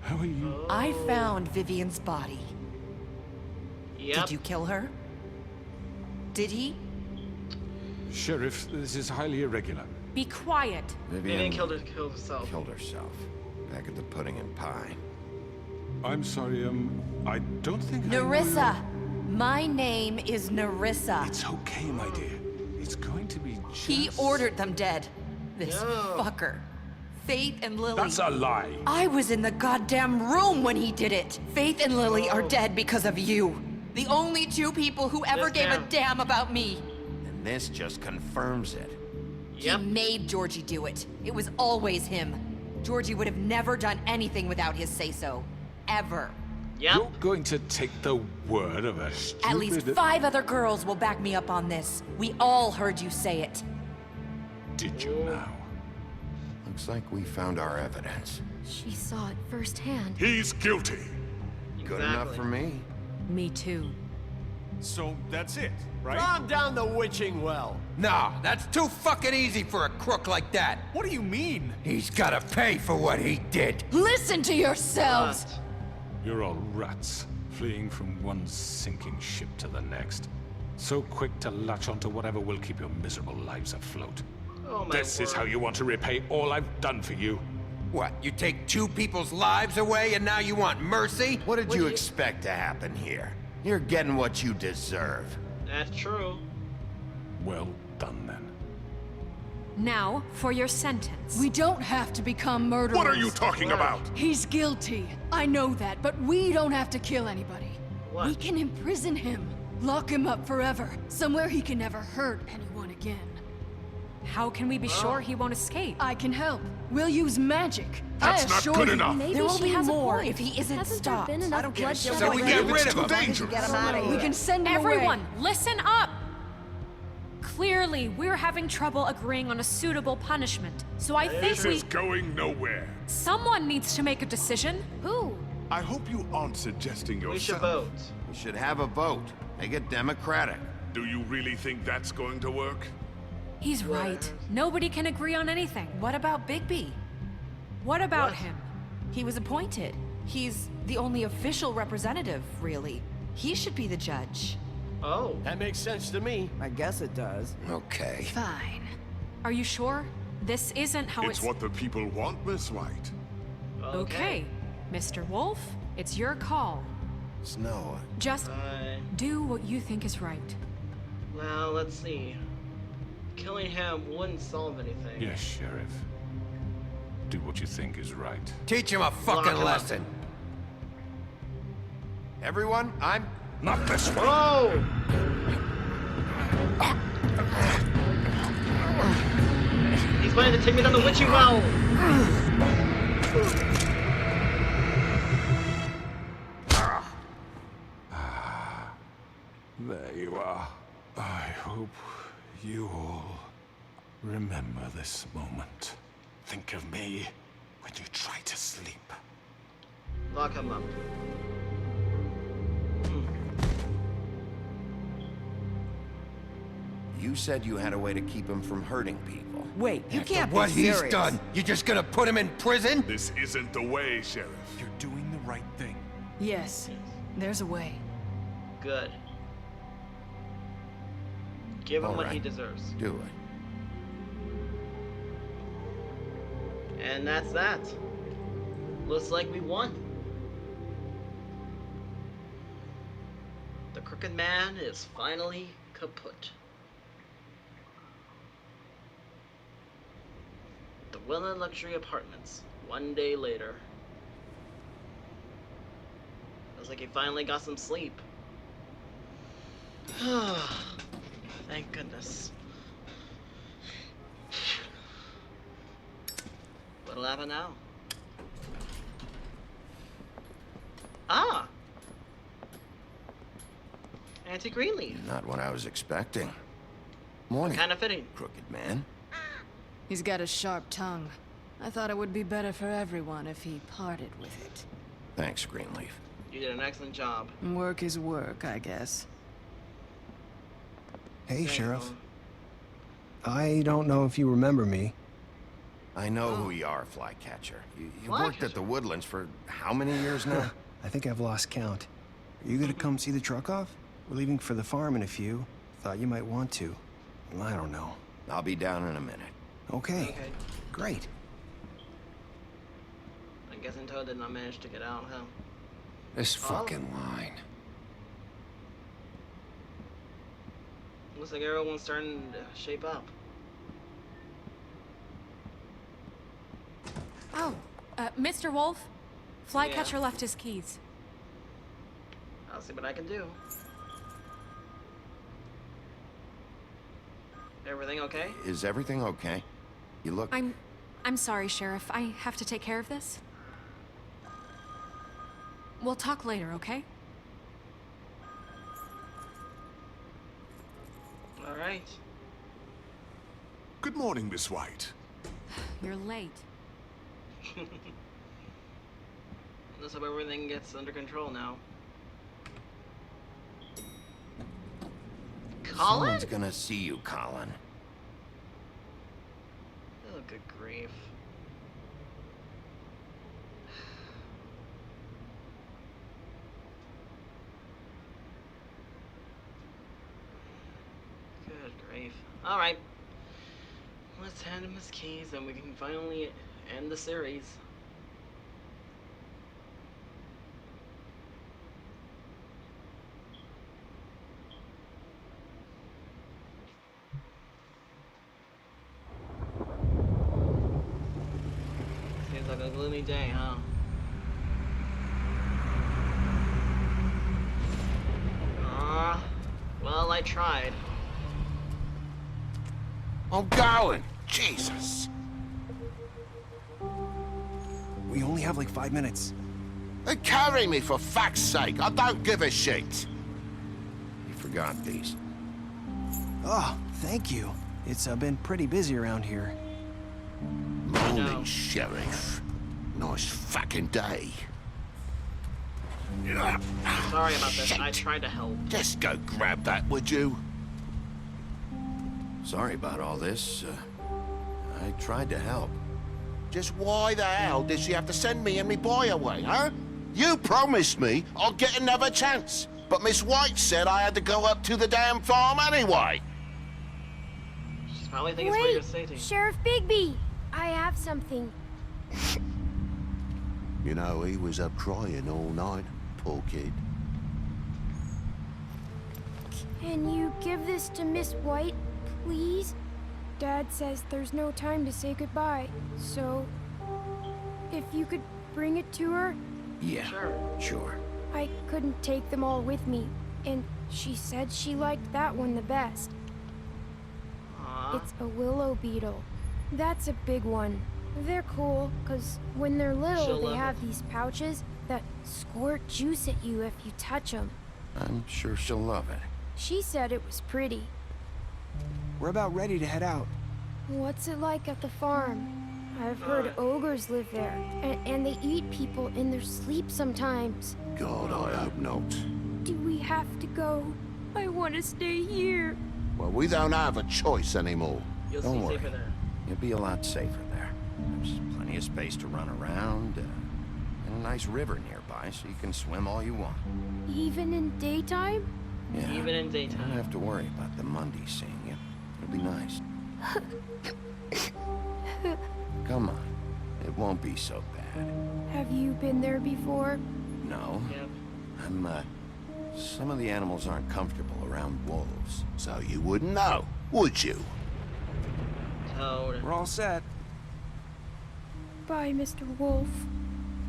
How are you? I found Vivian's body. Yep. Did you kill her? Did he? Sheriff, this is highly irregular. Be quiet. Vivian killed herself. Killed herself. Back at the pudding and pie. I'm sorry, I don't think Nerissa! My name is Nerissa. It's okay, my dear. It's going to be just... He ordered them dead. This No. fucker. Faith and Lily. That's a lie. I was in the goddamn room when he did it. Faith and Lily are dead because of you. The only two people who ever gave a damn about me. And this just confirms it. Yep. He made Georgie do it. It was always him. Georgie would have never done anything without his say-so. Ever. Yep. You're going to take the word of a stupid... At least 5 other girls will back me up on this. We all heard you say it. Did you now? Looks like we found our evidence. She saw it firsthand. He's guilty. Good enough for me. Me too. So that's it, right? Calm down the witching well. Nah, that's too fucking easy for a crook like that. What do you mean? He's gotta pay for what he did. Listen to yourselves! You're all rats, fleeing from one sinking ship to the next. So quick to latch onto whatever will keep your miserable lives afloat. Oh my This is word. how you want to repay all I've done for you. What, you take 2 people's lives away and now you want mercy? What did you expect to happen here? You're getting what you deserve. That's true. Well done, then. Now, for your sentence. We don't have to become murderers. What are you talking about? He's guilty. I know that, but we don't have to kill anybody. What? We can imprison him. Lock him up forever. Somewhere he can never hurt anyone again. How can we be sure he won't escape? I can help. We'll use magic. That's I not assure good you. enough. Maybe There will she be has a more point. if he isn't Hasn't stopped. there been I enough don't give a bloodshed shit So we already? get rid of him. Too dangerous. Get him out of here. We can send him Everyone, away. listen up! Clearly, we're having trouble agreeing on a suitable punishment. So I think This is going nowhere. someone needs to make a decision. Who? I hope you aren't suggesting We should yourself. vote. We should have a vote. Make it democratic. Do you really think that's going to work? He's right. Nobody can agree on anything. What about Bigby? What about him? He was appointed. He's the only official representative, really. He should be the judge. Oh. That makes sense to me. I guess it does. Okay. Fine. Are you sure? This isn't how It's what the people want, Miss White. Okay. Mr. Wolf, it's your call. Snow. Just do what you think is right. Well, let's see. Killing him wouldn't solve anything. Yes, Sheriff. Do what you think is right. Teach him a Lock fucking him up. lesson. Everyone, I'm... Not this one. Whoa! He's planning to take me down the witching well! There you are. I hope you all remember this moment. Think of me when you try to sleep. Lock him up. You said you had a way to keep him from hurting people. Wait, you After can't what be serious. he's done, you just gonna put him in prison? This isn't the way, Sheriff. You're doing the right thing. Yes, there's a way. Good. Give him All what right. he deserves. Do it. And that's that. Looks like we won. The Crooked Man is finally kaput. The Villa Luxury Apartments. One day later. Looks like he finally got some sleep. Thank goodness. What'll happen now? Ah! Anti-Greenleaf. Not what I was expecting. Morning. Kind of fitting. Crooked Man. He's got a sharp tongue. I thought it would be better for everyone if he parted with it. Thanks, Greenleaf. You did an excellent job. Work is work, I guess. Hey, Thanks, Sheriff. Owen. I don't know if you remember me. I know who you are, Flycatcher. You worked at the Woodlands for how many years now? I think I've lost count. Are you gonna come see the truck off? We're leaving for the farm in a few. Thought you might want to. I don't know. I'll be down in a minute. Okay. Great. I'm guessing Toad did not manage to get out, huh? This fucking line. Looks like everyone's starting to shape up. Oh, Mr. Wolf? Flycatcher left his keys. I'll see what I can do. Everything okay? Is everything okay? You look... I'm sorry, Sheriff. I have to take care of this. We'll talk later, okay? All right. Good morning, Miss White. You're late. Let's hope everything gets under control now. Colin? Someone's gonna see you, Colin. Oh, good grief. Good grief. Alright. Let's hand him his keys and we can finally end the series. Seems like a gloomy day, huh? Well, I tried. I'm going! Jesus! We only have like 5 minutes. Carry me, for fuck's sake! I don't give a shit! You forgot these. Oh, thank you. It's been pretty busy around here. Morning, Sheriff. Nice fucking day. Sorry about this. I tried to help. Just go grab that, would you? Sorry about all this. I tried to help. Just why the hell did she have to send me and me boy away, huh? You promised me I'd get another chance, but Miss White said I had to go up to the damn farm anyway. She's probably thinking it's for your safety. Sheriff Bigby, I have something. You know, he was up crying all night, poor kid. Can you give this to Miss White, please? Dad says there's no time to say goodbye, so if you could bring it to her? Yeah, sure. I couldn't take them all with me, and she said she liked that one the best. It's a willow beetle. That's a big one. They're cool, because when they're little, She'll they love have these pouches that squirt juice at you if you touch them. I'm sure she'll love it. She said it was pretty. We're about ready to head out. What's it like at the farm? I've heard ogres live there, and they eat people in their sleep sometimes. God, I hope not. Do we have to go? I want to stay here. Well, we don't have a choice anymore. Don't worry. You'll be a lot safer there. There's plenty of space to run around, and a nice river nearby, so you can swim all you want. Even in daytime? Yeah. Even in You daytime. don't have to worry about the Mundy seeing you. It'll be nice. Come on. It won't be so bad. Have you been there before? No. Some of the animals aren't comfortable around wolves. So you wouldn't know, would you? Toad. We're all set. Bye, Mr. Wolf.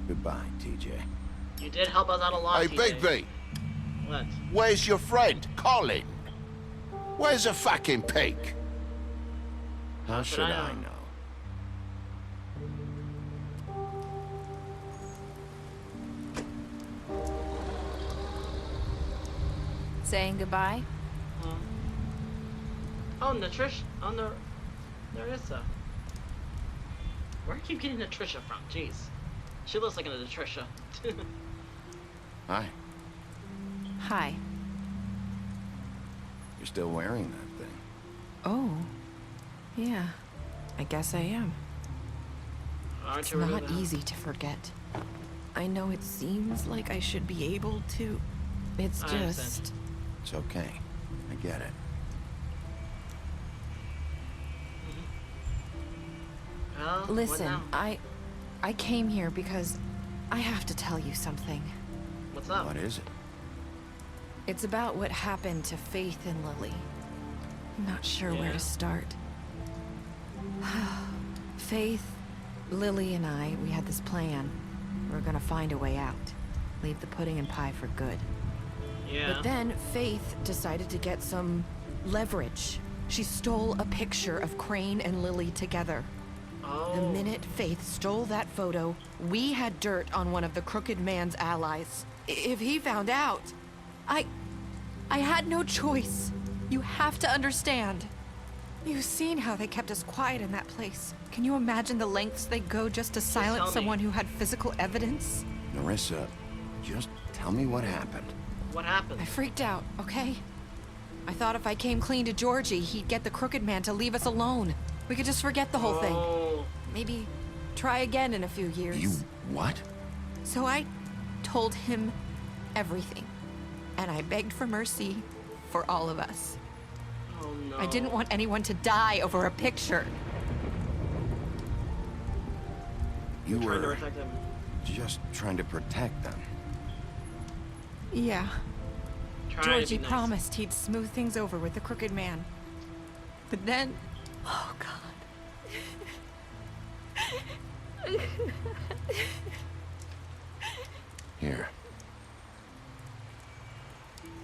Goodbye, TJ. You did help us out a lot, Hey, TJ. Bigby. What? Where's your friend, Colin? Where's the fucking pig? How should I know? Saying goodbye? Oh, Natrish. Oh, no. Narissa. Where do you keep getting Natricia from? Jeez. She looks like a Natricia. Hi. Hi. You're still wearing that thing. Oh. Yeah. I guess I am. Aren't It's you really not that? easy to forget. I know it seems like I should be able to. It's I understand. just... It's okay. I get it. Well, what Listen, now? I came here because I have to tell you something. What's up? What is it? It's about what happened to Faith and Lily. I'm not sure where Yeah. to start. Faith, Lily, and I, we had this plan. We were gonna find a way out. Leave the pudding and pie for good. Yeah. But then Faith decided to get some leverage. She stole a picture of Crane and Lily together. Oh. The minute Faith stole that photo, we had dirt on one of the Crooked Man's allies. If he found out, I had no choice. You have to understand. You've seen how they kept us quiet in that place. Can you imagine the lengths they go just to tell silence me. someone who had physical evidence? Narissa, just tell me what happened. What happened? I freaked out, okay? I thought if I came clean to Georgie, he'd get the Crooked Man to leave us alone. We could just forget the whole thing. Maybe try again in a few years. You what? So I told him everything. And I begged for mercy for all of us. Oh no. I didn't want anyone to die over a picture. You Trying to were protect him. just trying to protect them. Yeah. Trying to Georgie be nice. promised he'd smooth things over with the Crooked Man. But then... Oh, God. Here.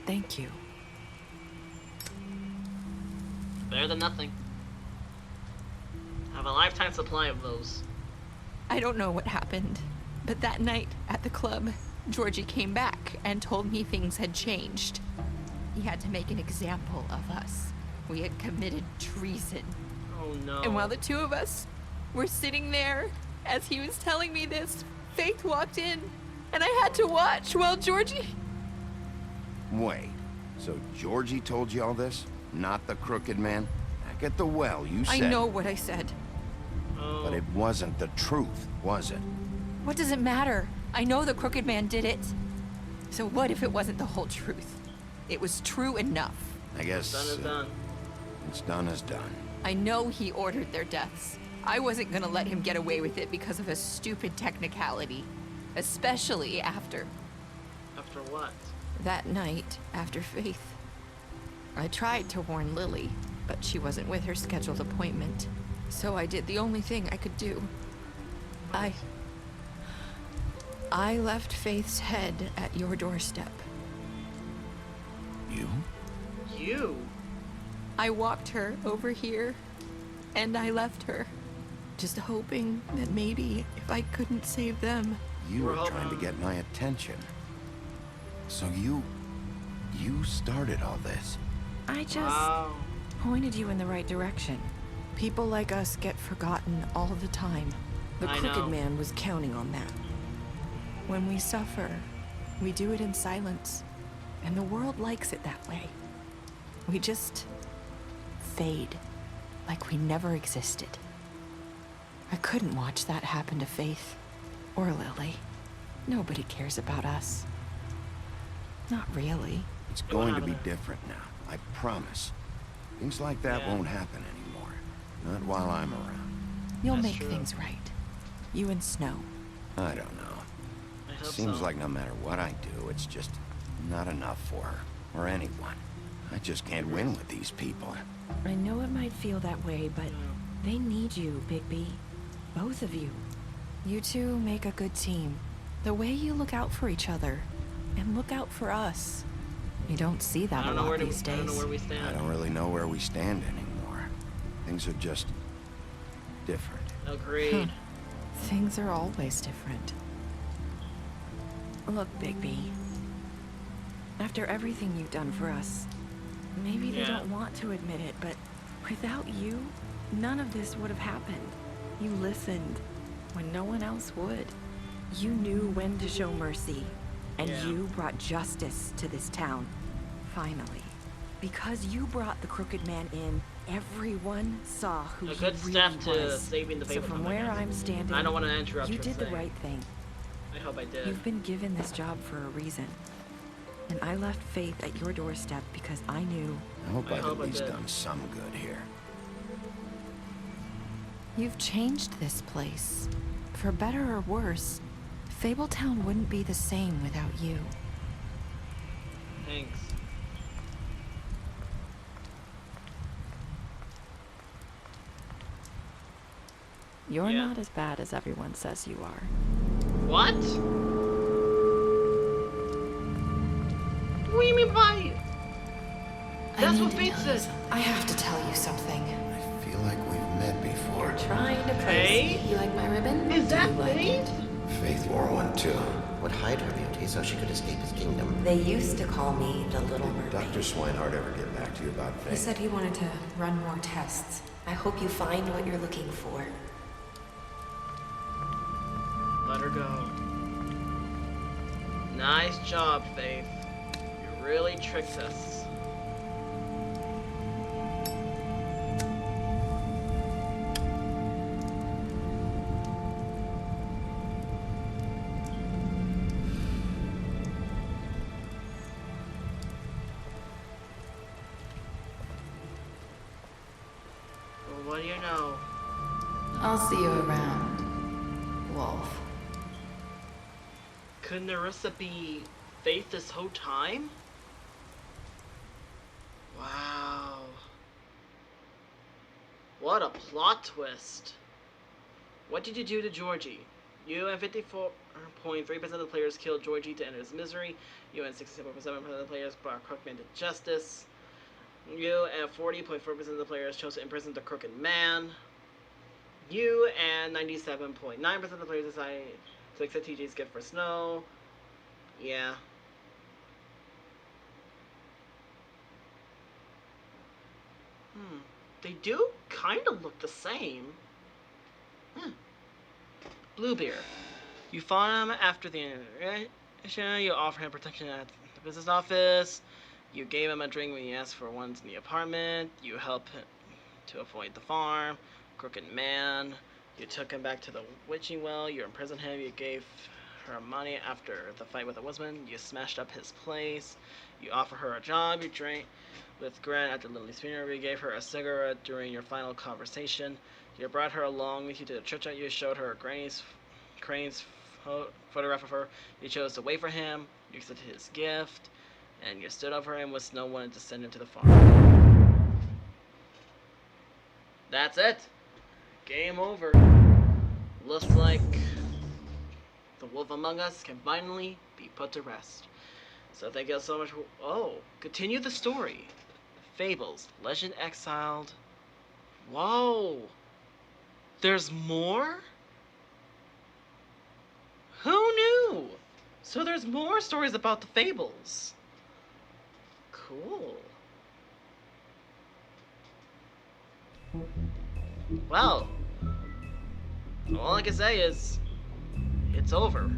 Thank you. Better than nothing. Have a lifetime supply of those. I don't know what happened, but that night at the club, Georgie came back and told me things had changed. He had to make an example of us. We had committed treason. Oh no. And while the two of us were sitting there, as he was telling me this, Faith walked in, and I had to watch while Georgie... Wait. So Georgie told you all this? Not the Crooked Man? Back at the well, you said... I know what I said. But it wasn't the truth, was it? What does it matter? I know the Crooked Man did it. So what if it wasn't the whole truth? It was true enough. I guess... Done is done. It's done is done. I know he ordered their deaths. I wasn't gonna let him get away with it because of a stupid technicality. Especially after... After what? That night, after Faith. I tried to warn Lily, but she wasn't with her scheduled appointment. So I did the only thing I could do. I left Faith's head at your doorstep. You? You? I walked her over here, and I left her, just hoping that maybe if I couldn't save them... You were trying to get my attention. So you started all this. I just pointed you in the right direction. People like us get forgotten all the time. The Crooked Man was counting on that. When we suffer, we do it in silence, and the world likes it that way. We just fade, like we never existed. I couldn't watch that happen to Faith, or Lily. Nobody cares about us. Not really. It's going to be different now, I promise. Things like that won't happen anymore. Not while I'm around. You'll make things right. You and Snow. I don't know. Seems like no matter what I do, it's just not enough for her, or anyone. I just can't win with these people. I know it might feel that way, but they need you, Bigby. Both of you. You two make a good team. The way you look out for each other, and look out for us. You don't see that a lot these days. I don't know where we stand. I don't really know where we stand anymore. Things are just different. Agreed. Things are always different. Look, Bigby. After everything you've done for us, maybe they don't want to admit it, but without you, none of this would have happened. You listened when no one else would. You knew when to show mercy, and you brought justice to this town. Finally. Because you brought the Crooked Man in, everyone saw who he really was. Saving the so from where I'm standing, I don't want to interrupt you did the right thing. I hope I did. You've been given this job for a reason. And I left Faith at your doorstep because I knew... I hope I've at least done some good here. You've changed this place. For better or worse, Fabletown wouldn't be the same without you. Thanks. You're not as bad as everyone says you are. What? What do you mean by... That's what Faith says. I have to tell you something. I feel like we've met before. Trying to place. You like my ribbon? Is that Faith? Faith wore one too. Would hide her beauty so she could escape his kingdom. They used to call me the Little Mermaid. Did Dr. Swinehart ever get back to you about Faith? He said he wanted to run more tests. I hope you find what you're looking for. Let her go. Nice job, Faith. You really tricked us. Well, what do you know? I'll see you around, Wolf. Could Narissa be Faith this whole time? Wow. What a plot twist. What did you do to Georgie? You and 54.3% of the players killed Georgie to end his misery. You and 67.7% of the players brought Crookman to justice. You and 40.4% of the players chose to imprison the Crooked Man. You and 97.9% of the players decided to accept TJ's gift for Snow. Yeah. They do kind of look the same. Bluebeard. You found him after the interrogation. You offer him protection at the business office. You gave him a drink when he asked for one in the apartment. You helped him to avoid the farm. Crooked Man. You took him back to the witching well. You imprisoned him. You gave her money after the fight with the woodsman. You smashed up his place. You offered her a job. You drank with Grant at the Lily's funeral. You gave her a cigarette during your final conversation. You brought her along with you to the church. You showed her Crane's photograph of her. You chose to wait for him. You accepted his gift. And you stood over him with Snow wanted to send him to the farm. That's it. Game over. Looks like the wolf among us can finally be put to rest. So thank you all so much for... Oh, continue the story. Fables. Legend Exiled. Whoa! There's more? Who knew? So there's more stories about the Fables. Cool. Well, all I can say is, it's over.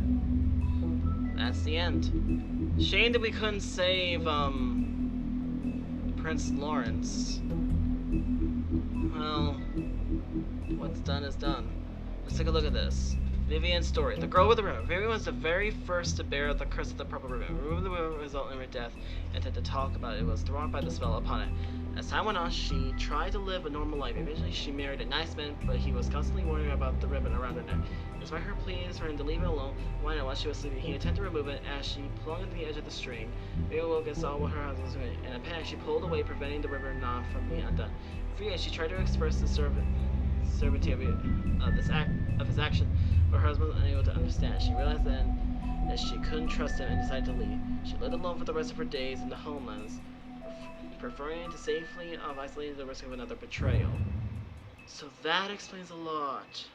That's the end. Shame that we couldn't save, Prince Lawrence. Well, what's done is done. Let's take a look at this. Vivian's story. The girl with the ribbon. Vivian was the very first to bear the curse of the purple ribbon. Removing the ribbon resulted in her death, and to talk about it was thrown by the spell upon it. As time went on, she tried to live a normal life. Eventually, she married a nice man, but he was constantly worrying about the ribbon around her neck. Despite her pleas for him to leave it alone, one night while she was sleeping, he attempted to remove it. As she plugged at the edge of the string, Vivian woke and saw what her husband was doing. In a panic, she pulled away, preventing the ribbon knot from being undone. Furious, she tried to express the certainty of his action, but her husband was unable to understand. She realized then that she couldn't trust him and decided to leave. She lived alone for the rest of her days in the homelands, preferring to safely isolate the risk of another betrayal. So that explains a lot.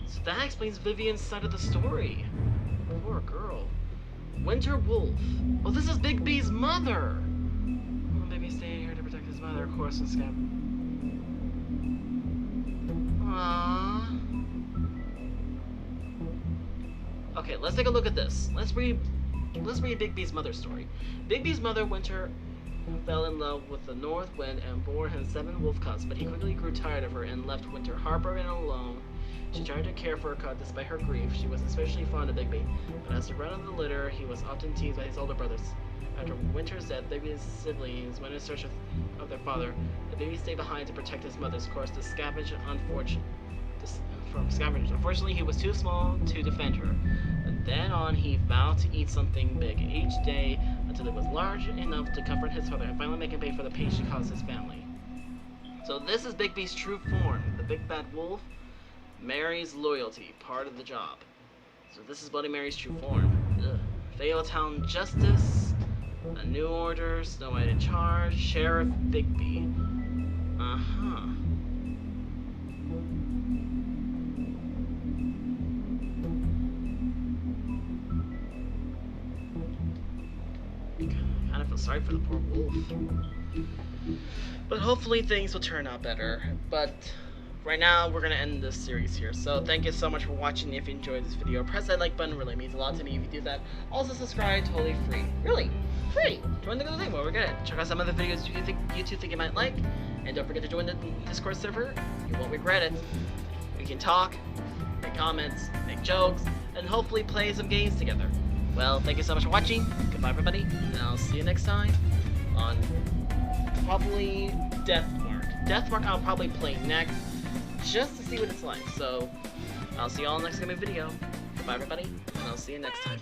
So that explains Vivian's side of the story. Poor girl. Winter Wolf. Oh, this is Big B's mother! Well, Big staying here to protect his mother, of course, and Scab. Aww. Okay, let's take a look at this. Let's read Big B's mother's story. Big B's mother, Winter, fell in love with the North Wind and bore him 7 wolf cubs, but he quickly grew tired of her and left Winter heartbroken and alone. She tried to care for her cub despite her grief. She was especially fond of Big B, but as the run of the litter, he was often teased by his older brothers. After Winter's death, Baby's siblings went in search of their father. The baby stayed behind to protect his mother's course to scavenge from scavengers. Unfortunately, he was too small to defend her. From then on, he vowed to eat something big each day until it was large enough to comfort his father and finally make him pay for the pain she caused his family. So this is Big B's true form. The big bad wolf. Mary's loyalty, part of the job. So this is Bloody Mary's true form. Vale Town Justice, A New Order, Snow White in charge, Sheriff Bigby. Uh-huh. Kind of feel sorry for the poor wolf. But hopefully things will turn out better. But right now, we're going to end this series here. So thank you so much for watching. If you enjoyed this video, press that like button. It really means a lot to me if you do that. Also subscribe, totally free. Really, free. Join the thing while we're good. Check out some other videos you two think you might like. And don't forget to join the Discord server. You won't regret it. We can talk, make comments, make jokes, and hopefully play some games together. Well, thank you so much for watching. Goodbye, everybody. And I'll see you next time on probably Deathmark. Deathmark I'll probably play next, just to see what it's like. So I'll see you all in the next coming video. Goodbye, everybody, and I'll see you next time.